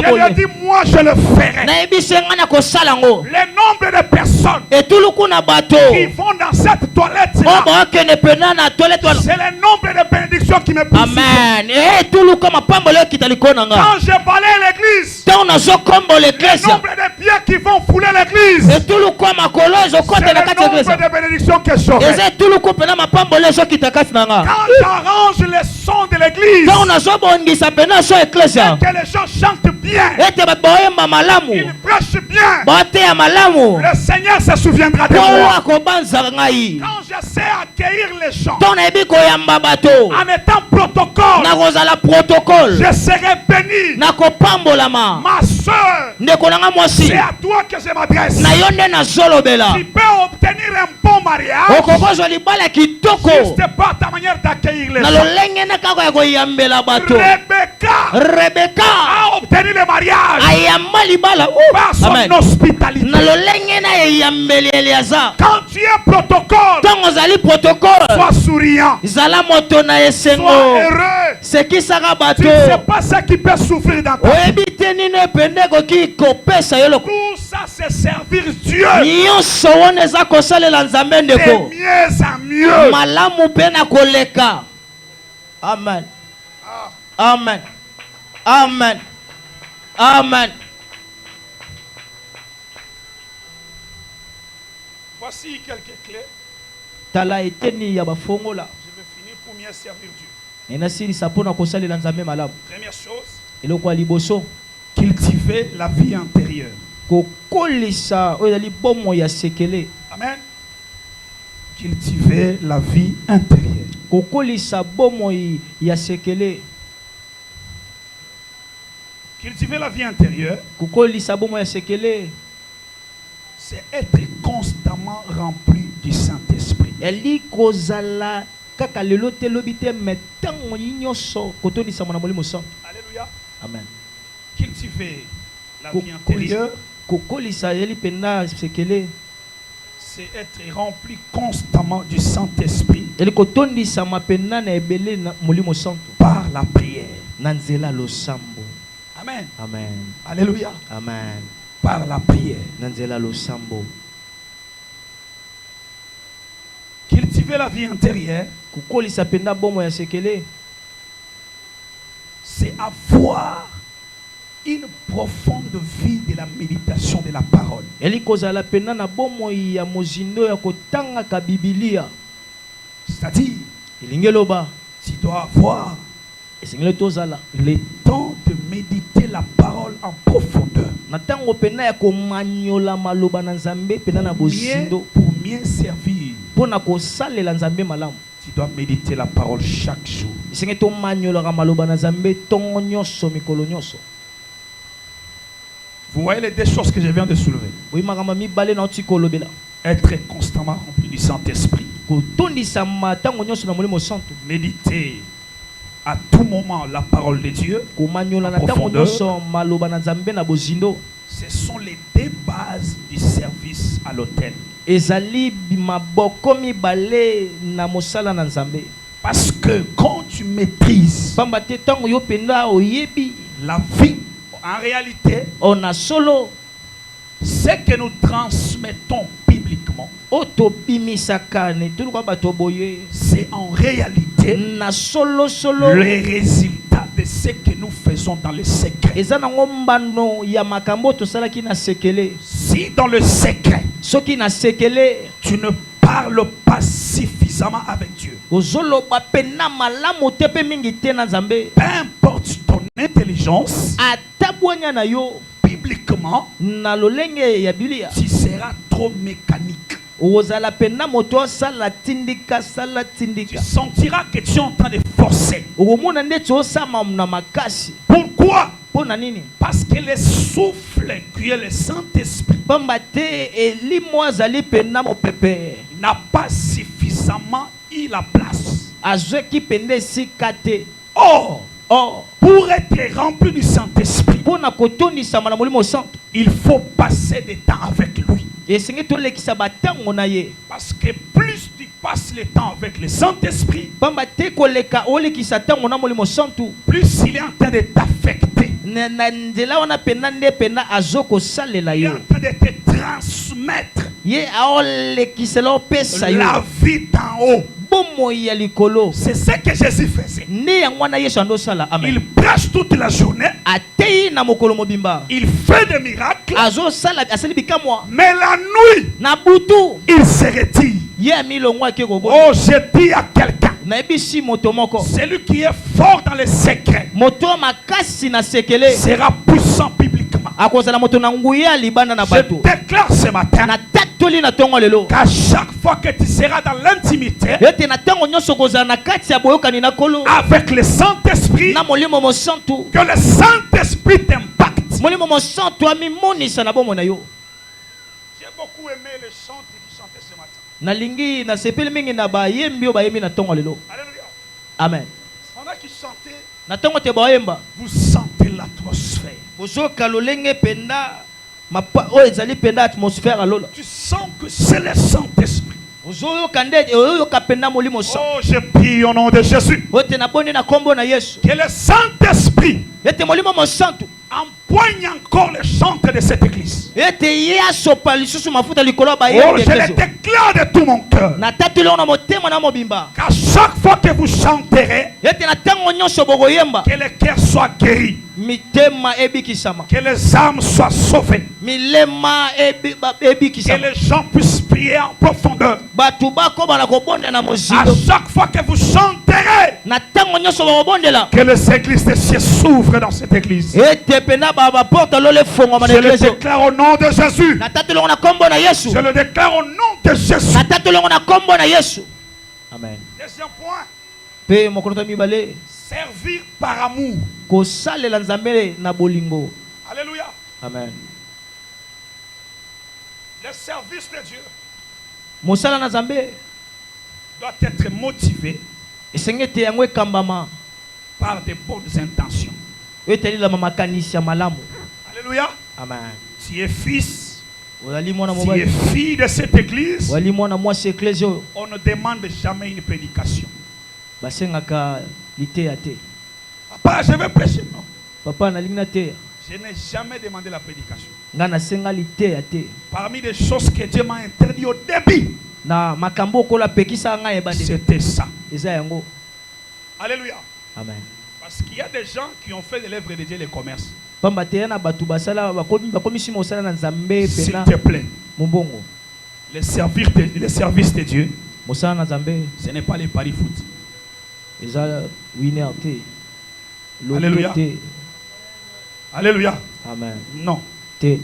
Je lui ai dit, moi je le ferai. Le nombre de personnes qui vont dans cette toilette, c'est le nombre de bénédictions qui me poussent. Amen. Quand je balaye l'église, le nombre de biens qui vont fouler l'église, c'est le nombre de bénédictions que j'aurai. Quand j'arrange les sons de l'église, que les gens chantent bien, ils prêchent bien, le Seigneur se souviendra de moi. Quand je sais accueillir les gens en étant protocole, je serai béni. Ma soeur, c'est à toi que je m'adresse. Tu peux obtenir un bon mariage juste par ta manière d'accueillir les gens. Rebecca a obtenu le mariage par son hospitalité. Quand tu es protocole, sois souriant, sois heureux. Tu ne sais pas ce qui peut souffrir dans ta vie. Tout ça, c'est servir Dieu. De mieux en mieux. Amen. Amen. Amen. Amen. Voici quelques clés. Je vais finir pour mieux servir Dieu. Première chose, cultiver la vie intérieure. Amen. Cultiver la vie intérieure. Cultiver la vie intérieure, c'est être constamment rempli du Saint-Esprit. Alléluia. Amen. Cultiver la vie intérieure, c'est être rempli constamment du Saint-Esprit par la prière. Amen. Amen. Alléluia. Amen. Par la prière. Cultiver la vie intérieure, c'est avoir une profonde vie de la méditation de la parole. C'est-à-dire, tu dois avoir le temps de méditer la parole en profondeur. Pour mieux servir, tu dois méditer la parole chaque jour. Vous voyez les deux choses que je viens de soulever. Être constamment rempli du Saint-Esprit. Méditer à tout moment la parole de Dieu en profondeur. Ce sont les deux bases du service à l'autel. Parce que quand tu maîtrises la vie, en réalité, ce que nous transmettons bibliquement, c'est en réalité le résultat de ce que nous faisons dans le secret. Si dans le secret, tu ne parles pas suffisamment avec Dieu, peu importe ton intelligence, bibliquement, tu seras trop mécanique. Tu sentiras que tu es en train de forcer. Pourquoi? Parce que le souffle qui est le Saint-Esprit n'a pas suffisamment eu la place. Or, pour être rempli du Saint-Esprit, il faut passer du temps avec lui. Parce que plus tu passes le temps avec le Saint-Esprit, plus il est en train de t'affecter. Il est en train de te transmettre la vie d'en haut. C'est ce que Jésus faisait. Il prêche toute la journée. Il fait des miracles. Mais la nuit, il se retire. Oh, je dis à quelqu'un, celui qui est fort dans les secrets sera puissant bibliquement. Je déclare ce matin qu'à chaque fois que tu seras dans l'intimité avec le Saint-Esprit, que le Saint-Esprit t'impacte. J'ai beaucoup aimé les chants qui chantaient ce matin. Alléluia. Amen. Pendant qu'ils chantaient, vous sentez l'atmosphère. Tu sens que c'est le Saint-Esprit. Oh, je prie au nom de Jésus que le Saint-Esprit empoigne encore les chantres de cette église. Oh, je le déclare de tout mon cœur. Qu'à chaque fois que vous chanterez, que les cœurs soient guéris, que les âmes soient sauvées, que les gens puissent prier en profondeur. À chaque fois que vous chanterez, que les églises de cieux s'ouvrent dans cette église. Je le déclare au nom de Jésus. Je le déclare au nom de Jésus. Amen. Deuxième point. Servir par amour. Alléluia. Amen. Le service de Dieu doit être motivé par de bonnes intentions. Alléluia. Amen. Tu es fils, tu es fille de cette église. On ne demande jamais une prédication. Papa, je vais prêcher. Non. Je n'ai jamais demandé la prédication. Parmi les choses que Dieu m'a interdit au début, c'était ça. Alléluia. Amen. Parce qu'il y a des gens qui ont fait de l'œuvre de Dieu les commerces. S'il te plaît, le service de Dieu, ce n'est pas les paris foot. Alléluia. Alléluia. Amen. Non. Il ne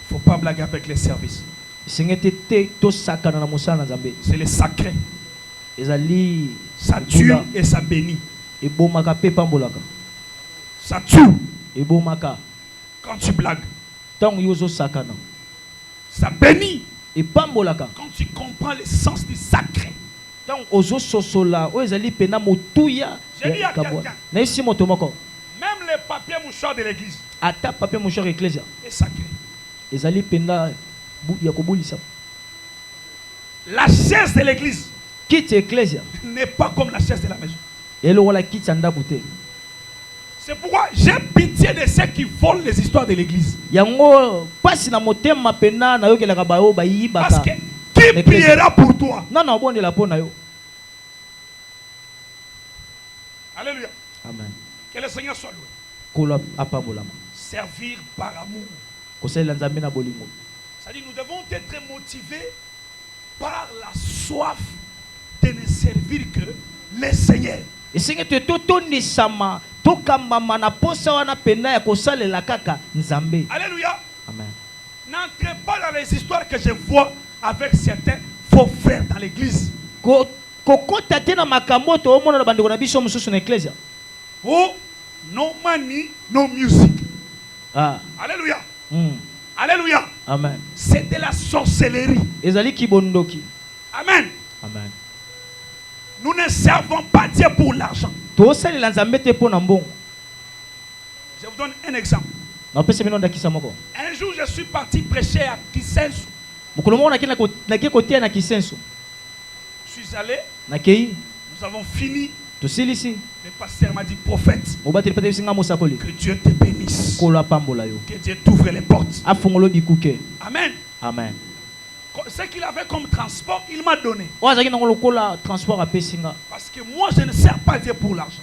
faut pas blaguer avec les services. C'est le sacré. Ça tue et ça bénit. Ça tue quand tu blagues. Ça bénit quand tu comprends le sens du sacré. J'ai dit à quelqu'un, même les papiers mouchoirs de l'église est sacré. La chaise de l'église n'est pas comme la chaise de la maison. C'est pourquoi j'ai pitié de ceux qui volent les histoires de l'église. Parce que qui priera pour toi? Alléluia. Amen. Que le Seigneur soit loué. Servir par amour. C'est-à-dire nous devons être motivés par la soif de ne servir que le Seigneur. Alléluia. Amen. N'entrez pas dans les histoires que je vois avec certains faux frères dans l'église. Oh, no money, no music. Ah. Alléluia. Alléluia. Amen. C'est de la sorcellerie. Amen. Amen. Nous ne servons pas Dieu pour l'argent. Je vous donne un exemple. Un jour, je suis parti prêcher à Kisensu. Je suis allé. Nous avons fini. Le pasteur m'a dit, prophète, que Dieu te bénisse. Que Dieu t'ouvre les portes. Amen. Amen. Ce qu'il avait comme transport, il m'a donné. Parce que moi, je ne sers pas Dieu pour l'argent.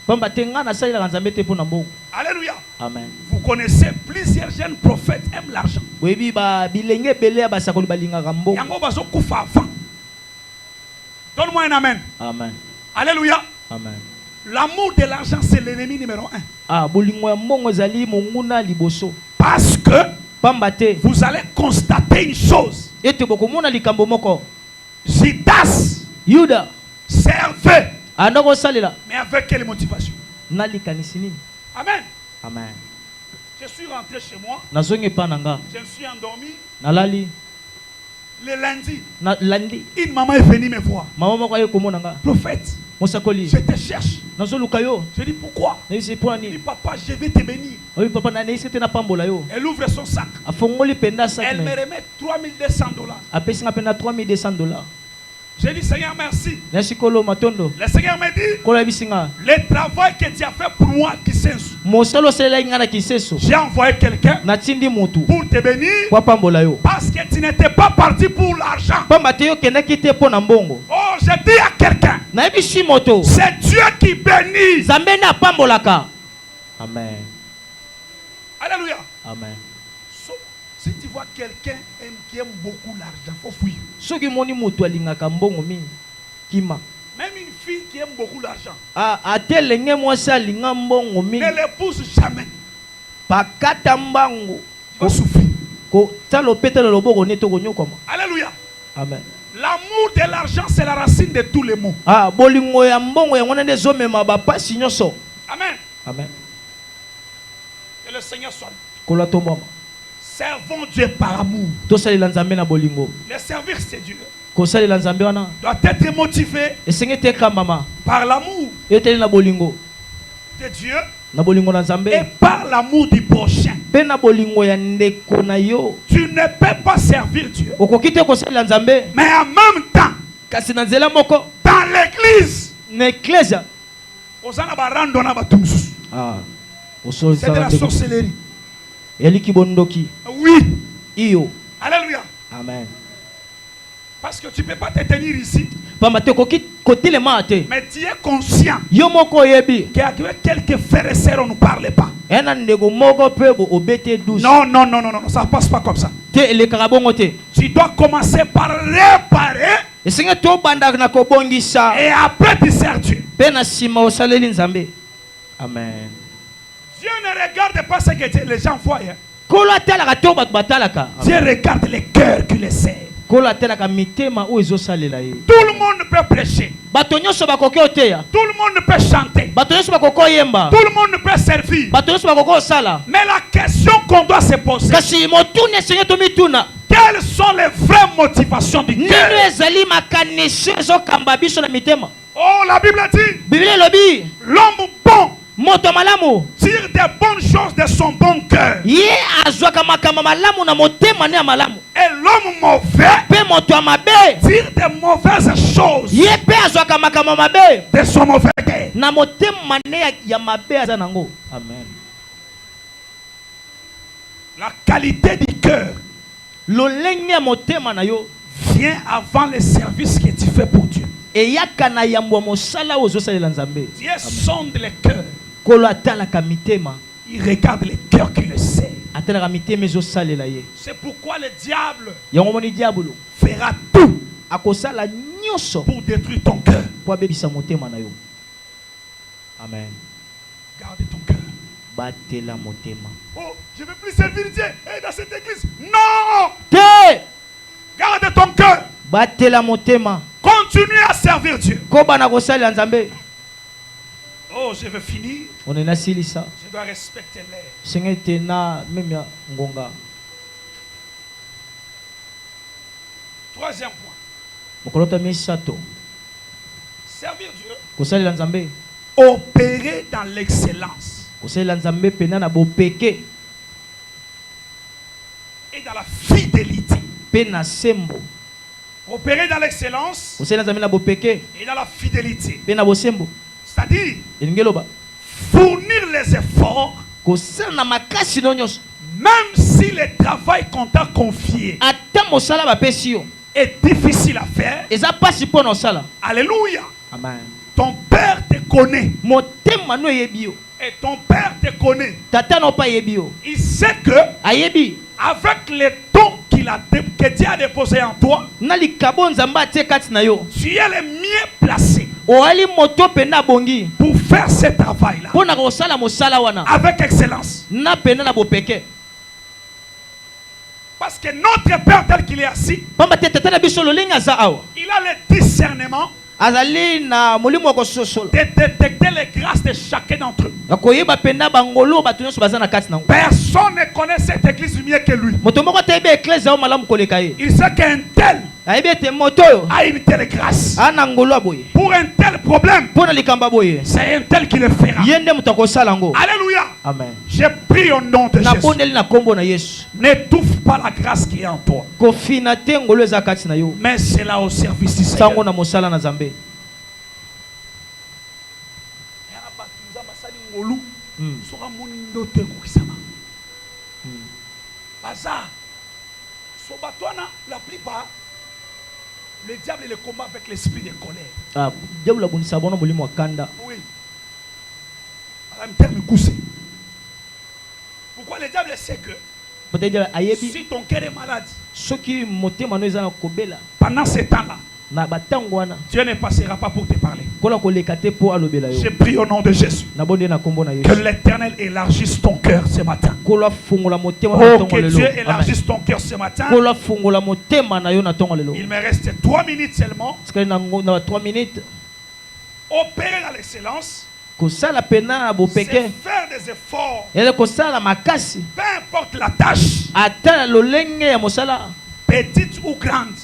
Alléluia. Amen. Vous connaissez plusieurs jeunes prophètes aiment l'argent. Donne-moi un amen. Amen. Alléluia. Amen. L'amour de l'argent, c'est l'ennemi numéro 1. Ah, parce que vous allez constater une chose. Judas servait. Mais avec quelle motivation? Amen. Amen. Je suis rentré chez moi. Je me suis endormi. Le lundi, une maman est venue me voir. Prophète, je te cherche. Je dis pourquoi? Il dit papa, je vais te bénir. Elle ouvre son sac. Elle me remet $3200. J'ai dit Seigneur merci. Le Seigneur me dit le travail que tu as fait pour moi qui j'ai envoyé quelqu'un pour te bénir parce que tu n'étais pas parti pour l'argent. Oh, je dis à quelqu'un, c'est Dieu qui bénit. Amen. Alléluia. Amen. Si tu vois quelqu'un qui aime beaucoup l'argent, il faut fuir. Même une fille qui aime beaucoup l'argent, ne l'épouse jamais. Tu vas souffrir. Alléluia. Amen. L'amour de l'argent, c'est la racine de tous les maux. Amen. Amen. Que le Seigneur soit. Servons Dieu par amour. Le servir, c'est Dieu. Doit être motivé par l'amour de Dieu et par l'amour du prochain. Tu ne peux pas servir Dieu, mais en même temps, dans l'église, c'est de la sorcellerie. Oui. Alléluia. Amen. Parce que tu ne peux pas te tenir ici. Mais tu es conscient qu'avec quelques frères et sœurs, on ne parlait pas. Non, ça ne passe pas comme ça. Tu dois commencer par réparer. Et après tu sers Dieu. Amen. Dieu ne regarde pas ce que les gens voient. Dieu regarde les cœurs qui les servent. Tout le monde peut prêcher. Tout le monde peut chanter. Tout le monde peut servir. Mais la question qu'on doit se poser, quelles sont les vraies motivations du cœur? Oh, la Bible dit, l'homme bon tire des bonnes choses de son bon cœur. Et l'homme mauvais tire des mauvaises choses de son mauvais cœur. Amen. La qualité du cœur vient avant les services que tu fais pour Dieu. Dieu sonde les cœurs. Il regarde les cœurs qui le sait. C'est pourquoi le diable fera tout pour détruire ton cœur. Amen. Garde ton cœur. Oh, je ne veux plus servir Dieu dans cette église. Non! Garde ton cœur. Continue à servir Dieu. Oh, je veux finir. Je dois respecter l'air. Troisième point. Servir Dieu. Opérer dans l'excellence. Et dans la fidélité. Opérer dans l'excellence et dans la fidélité. C'est-à-dire fournir les efforts même si le travail qu'on t'a confié est difficile à faire. Alléluia. Amen. Ton père te connaît. Et ton père te connaît. Il sait que avec les dons que Dieu a déposé en toi, tu es le mieux placé pour faire ce travail-là avec excellence. Parce que notre Père tel qu'il est assis, il a le discernement de détecter les grâces de chacun d'entre eux. Personne ne connaît cette église mieux que lui. Il sait qu'un tel a une telle grâce. Pour un tel problème, c'est un tel qui le fera. Alléluia. Amen. Je prie au nom de Jésus. N'étouffe pas pas la grâce qui est en toi. Mais c'est là au service du Seigneur. La plupart, le diable le combat avec l'esprit de colère. Oui. Pourquoi le diable sait que si ton cœur est malade, pendant ce temps-là, Dieu ne passera pas pour te parler. Je prie au nom de Jésus que l'Éternel élargisse ton cœur ce matin. Oh, que Dieu élargisse ton cœur ce matin. Il me reste 3 minutes seulement. Opérer à l'excellence, c'est faire des efforts. Peu importe la tâche, petite ou grande,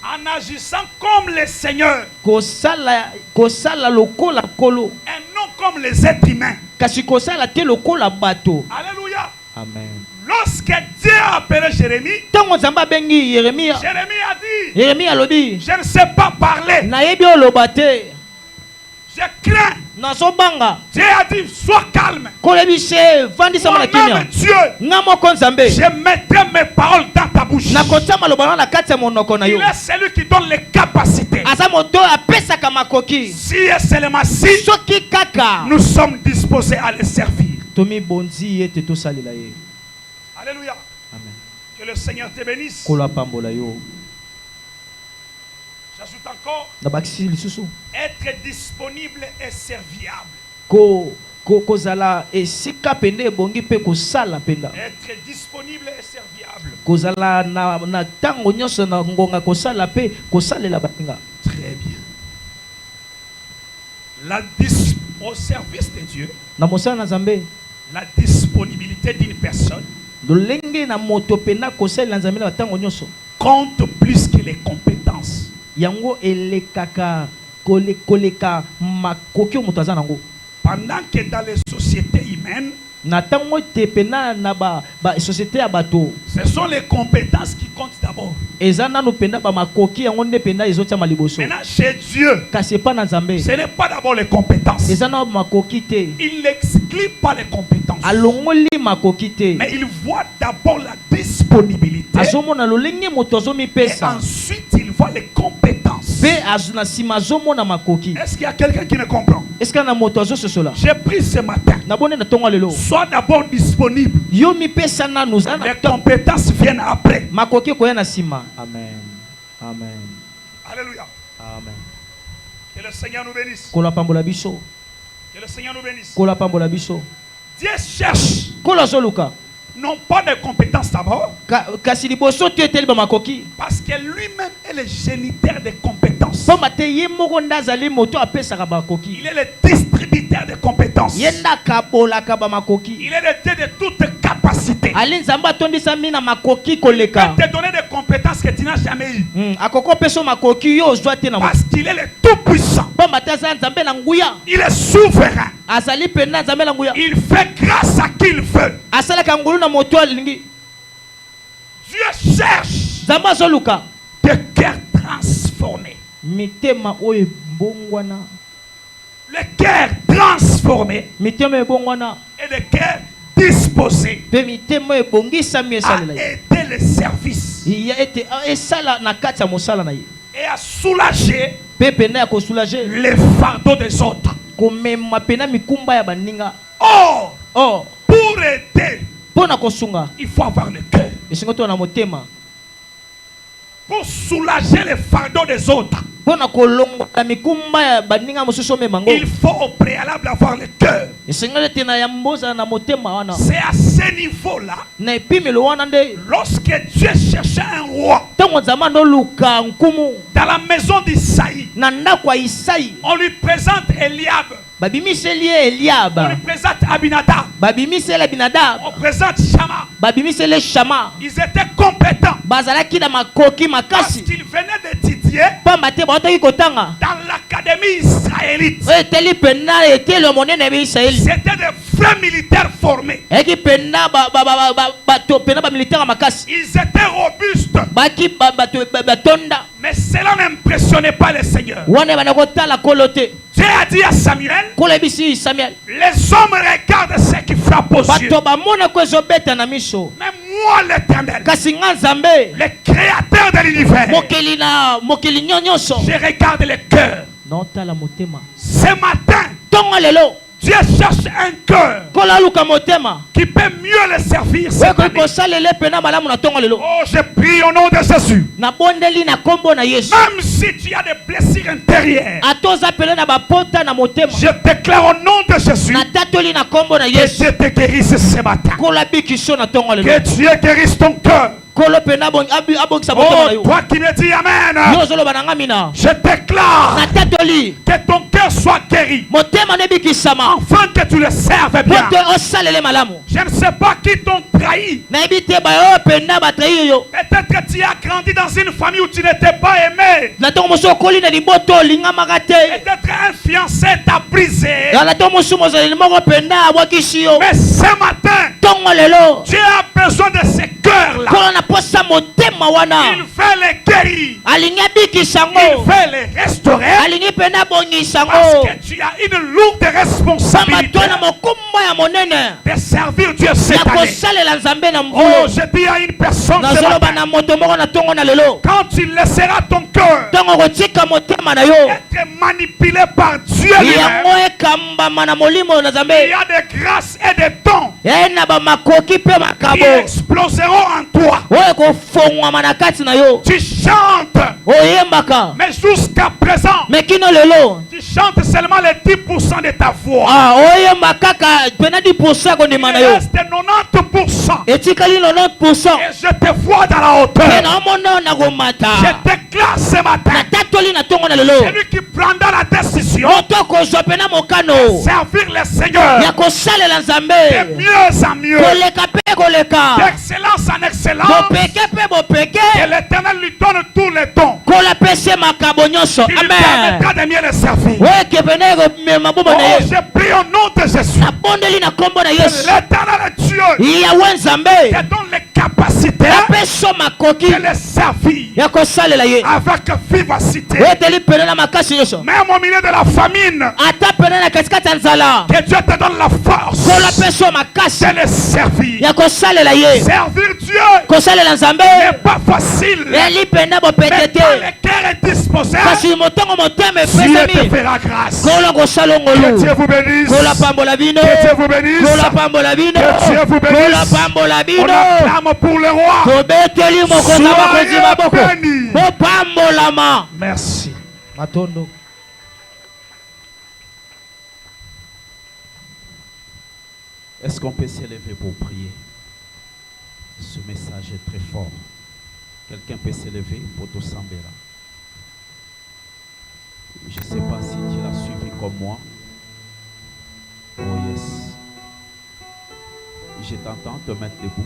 en agissant comme le Seigneur et non comme les êtres humains. Alléluia. Amen. Lorsque Dieu a appelé Jérémie, Jérémie a dit, je ne sais pas parler, je crains. Dieu a dit, sois calme. Moi-même Dieu, je mettrai mes paroles dans ta bouche. Il est celui qui donne les capacités. Si et seulement si nous sommes disposés à les servir. Alléluia. Amen. Que le Seigneur te bénisse. J'ajoute encore, être disponible et serviable. Être disponible et serviable. Très bien. Au service de Dieu, la disponibilité d'une personne compte plus que les compétences. Pendant que dans les sociétés humaines, ce sont les compétences qui comptent d'abord. Maintenant, chez Dieu, ce n'est pas d'abord les compétences. Il n'exclut pas les compétences. Mais il voit d'abord la disponibilité. Et ensuite, il voit les compétences. Est-ce qu'il y a quelqu'un qui ne comprend? J'ai pris ce matin. Sois d'abord disponible. Les compétences viennent après. Amen. Amen. Alléluia. Amen. Que le Seigneur nous bénisse. Que le Seigneur nous bénisse. Dieu cherche non pas de compétences d'abord, parce que lui-même est le géniteur des compétences. Il est le distributeur des compétences. Il est le Dieu de toute capacité. Il peut te donner des compétences que tu n'as jamais eues. Parce qu'il est le tout-puissant. Il est souverain. Il fait grâce à qui il veut. Dieu cherche des cœurs transformés. Le cœur transformé et le cœur disposé à aider le service et à soulager les fardeaux des autres. Or, pour aider, il faut avoir le cœur. Pour soulager les fardeaux des autres, il faut au préalable avoir le cœur. C'est à ce niveau-là, lorsque Dieu cherchait un roi dans la maison d'Isaïe, on lui présente Eliab. On lui présente Abinadab. On présente Shama. Ils étaient compétents parce qu'ils venaient d'étudier dans l'académie israélite. C'était des vrais militaires formés. Ils étaient robustes. Mais cela n'impressionnait pas le Seigneur. Dieu a dit à Samuel, les hommes regardent ce qui frappe aux yeux. Mais moi l'éternel, le créateur de l'univers, je regarde le cœur. Ce matin, Dieu cherche un cœur qui peut mieux le servir cette année. Oh, je prie au nom de Jésus. Même si tu as des blessures intérieures, je déclare au nom de Jésus que je te guérisse ce matin. Que Dieu guérisse ton cœur. Oh, toi qui me dis Amen, je déclare que ton cœur soit guéri, afin que tu le serves bien. Je ne sais pas qui t'ont trahi. Peut-être que tu as grandi dans une famille où tu n'étais pas aimé. Peut-être un fiancé t'a brisé. Mais ce matin, Dieu a besoin de ce cœur-là. Il veut les guérir. Il veut les restaurer. Parce que tu as une lourde responsabilité de servir Dieu cette année. Oh, je dis à une personne ce matin, quand tu laisseras ton cœur être manipulé par Dieu lui-même, il y a des grâces et des dons qui exploseront en toi. Tu chantes, mais jusqu'à présent, tu chantes seulement les 10% de ta voix. Il reste 90%. Et je te vois dans la hauteur. Je déclare ce matin, celui qui prendra la décision de servir le Seigneur de mieux en mieux, d'excellence en excellence, que l'Éternel lui donne tous les dons. Il lui permettra de mieux le servir. Oh, je prie au nom de Jésus. L'Éternel Dieu te donne les capacités de le servir avec vivacité. Même au milieu de la famine, que Dieu te donne la force de le servir. Servir Dieu n'est pas facile, mais quand le cœur est disposé, Dieu te fera grâce. Que Dieu vous bénisse. Que Dieu vous bénisse. Que Dieu vous bénisse. On acclame pour le roi. Soyez bénis. Merci. Est-ce qu'on peut s'élever pour prier? Ce message est très fort. Quelqu'un peut s'élever pour te sembler là. Je ne sais pas si tu l'as suivi comme moi. Oh yes. Je t'entends te mettre debout.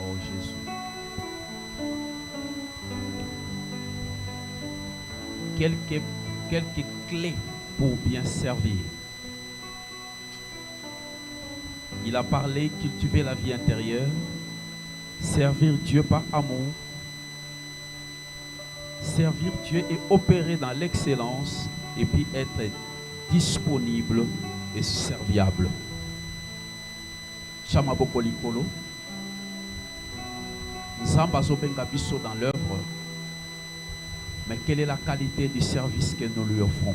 Oh Jésus. Quelques clés pour bien servir. Il a parlé cultiver la vie intérieure, servir Dieu par amour, servir Dieu et opérer dans l'excellence, et puis être disponible et serviable. Chamaboko Likolo, Nzamba Zobenga Bisso dans l'œuvre, mais quelle est la qualité du service que nous lui offrons?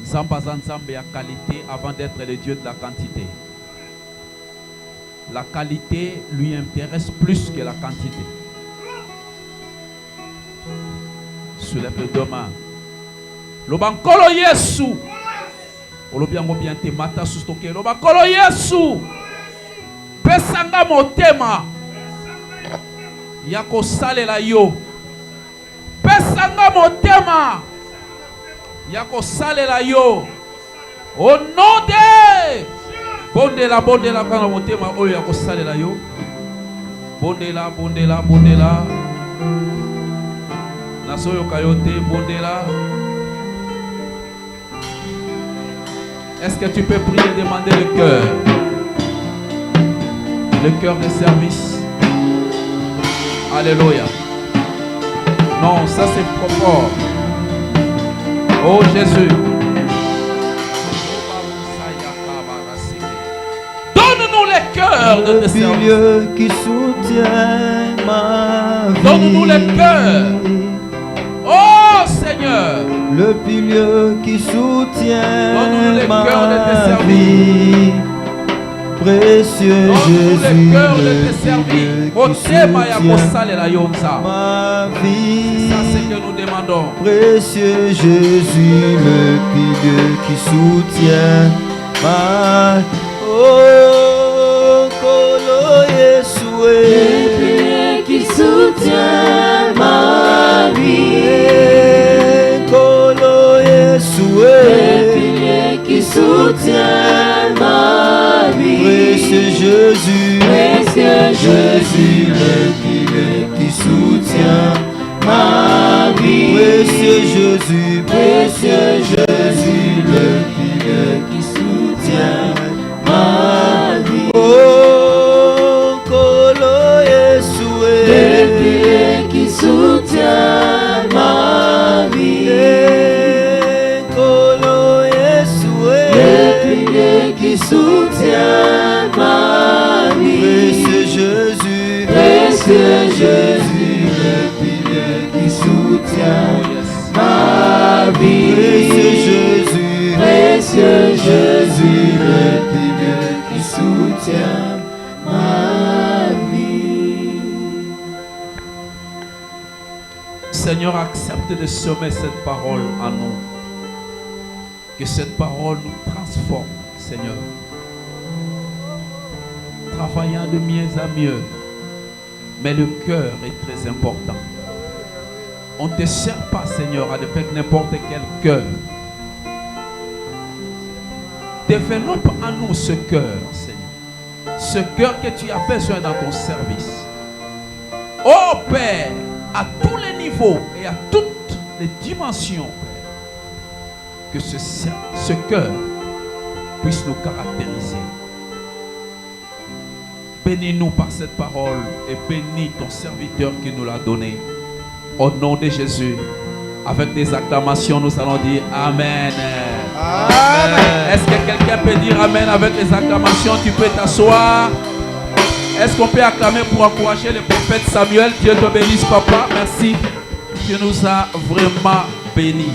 Nzamba Zanzambe a qualité avant d'être le Dieu de la quantité. La qualité lui intéresse plus que la quantité. Soulève les deux mains. Lobankolo Yesu. Olobiango bien te mata sustoke. Lobankolo Yesu. Pesanga motema. Yako sale la yo. Pesanga motema. Yako sale la yo. Au nom de Bondela kana motema oyo yako sale la yo. Bondela. Nasoyo kayote bondela. Est-ce que tu peux prier, demander le cœur? Le cœur de service. Alléluia. Non, ça c'est trop fort. Oh Jésus. Donne-nous les cœurs de tes services. Le pilier qui soutient ma vie. Donne-nous les cœurs. Oh Seigneur. Le pilier qui soutient Donne-nous les ma cœurs de tes services. vie. Précieux Donne-nous Jésus, les cœurs de le tes services. pilier qui Otema ya kosale la yonza. ma C'est vie. ça ce que nous demandons. Précieux Jésus, le pilier qui soutient ma oh, Kolo Yeshua, le pilier qui soutient ma vie. Kolo Yeshua, Le pilier qui soutient ma vie. précieux Jésus, Précieux Jésus, le pilier qui soutient ma vie. précieux Jésus, Précieux Jésus, le pilier qui soutient ma vie. oh, Kolo Yeshua, Le pilier qui soutient ma vie. Kolo Yeshua, Le pilier qui soutient ma vie. précieux Jésus, Précieux Jésus, le pilier qui soutient ma vie. précieux Jésus, Précieux Jésus, le pilier qui soutient ma vie. Seigneur, accepte de semer cette parole en nous. Que cette parole nous transforme, Seigneur. Travaillant de mieux à mieux. Mais le cœur est très important. On ne te sert pas, Seigneur, avec n'importe quel cœur. Développe en nous ce cœur, Seigneur. Ce cœur que tu as besoin dans ton service. Oh Père, à tous les niveaux et à toutes les dimensions, Père, que ce cœur puisse nous caractériser. Bénis-nous par cette parole et bénis ton serviteur qui nous l'a donné. Au nom de Jésus, avec des acclamations, nous allons dire Amen. Amen. Est-ce que quelqu'un peut dire Amen avec les acclamations? Tu peux t'asseoir. Est-ce qu'on peut acclamer pour encourager le prophète Samuel? Dieu te bénisse, papa. Merci. Tu nous as vraiment bénis.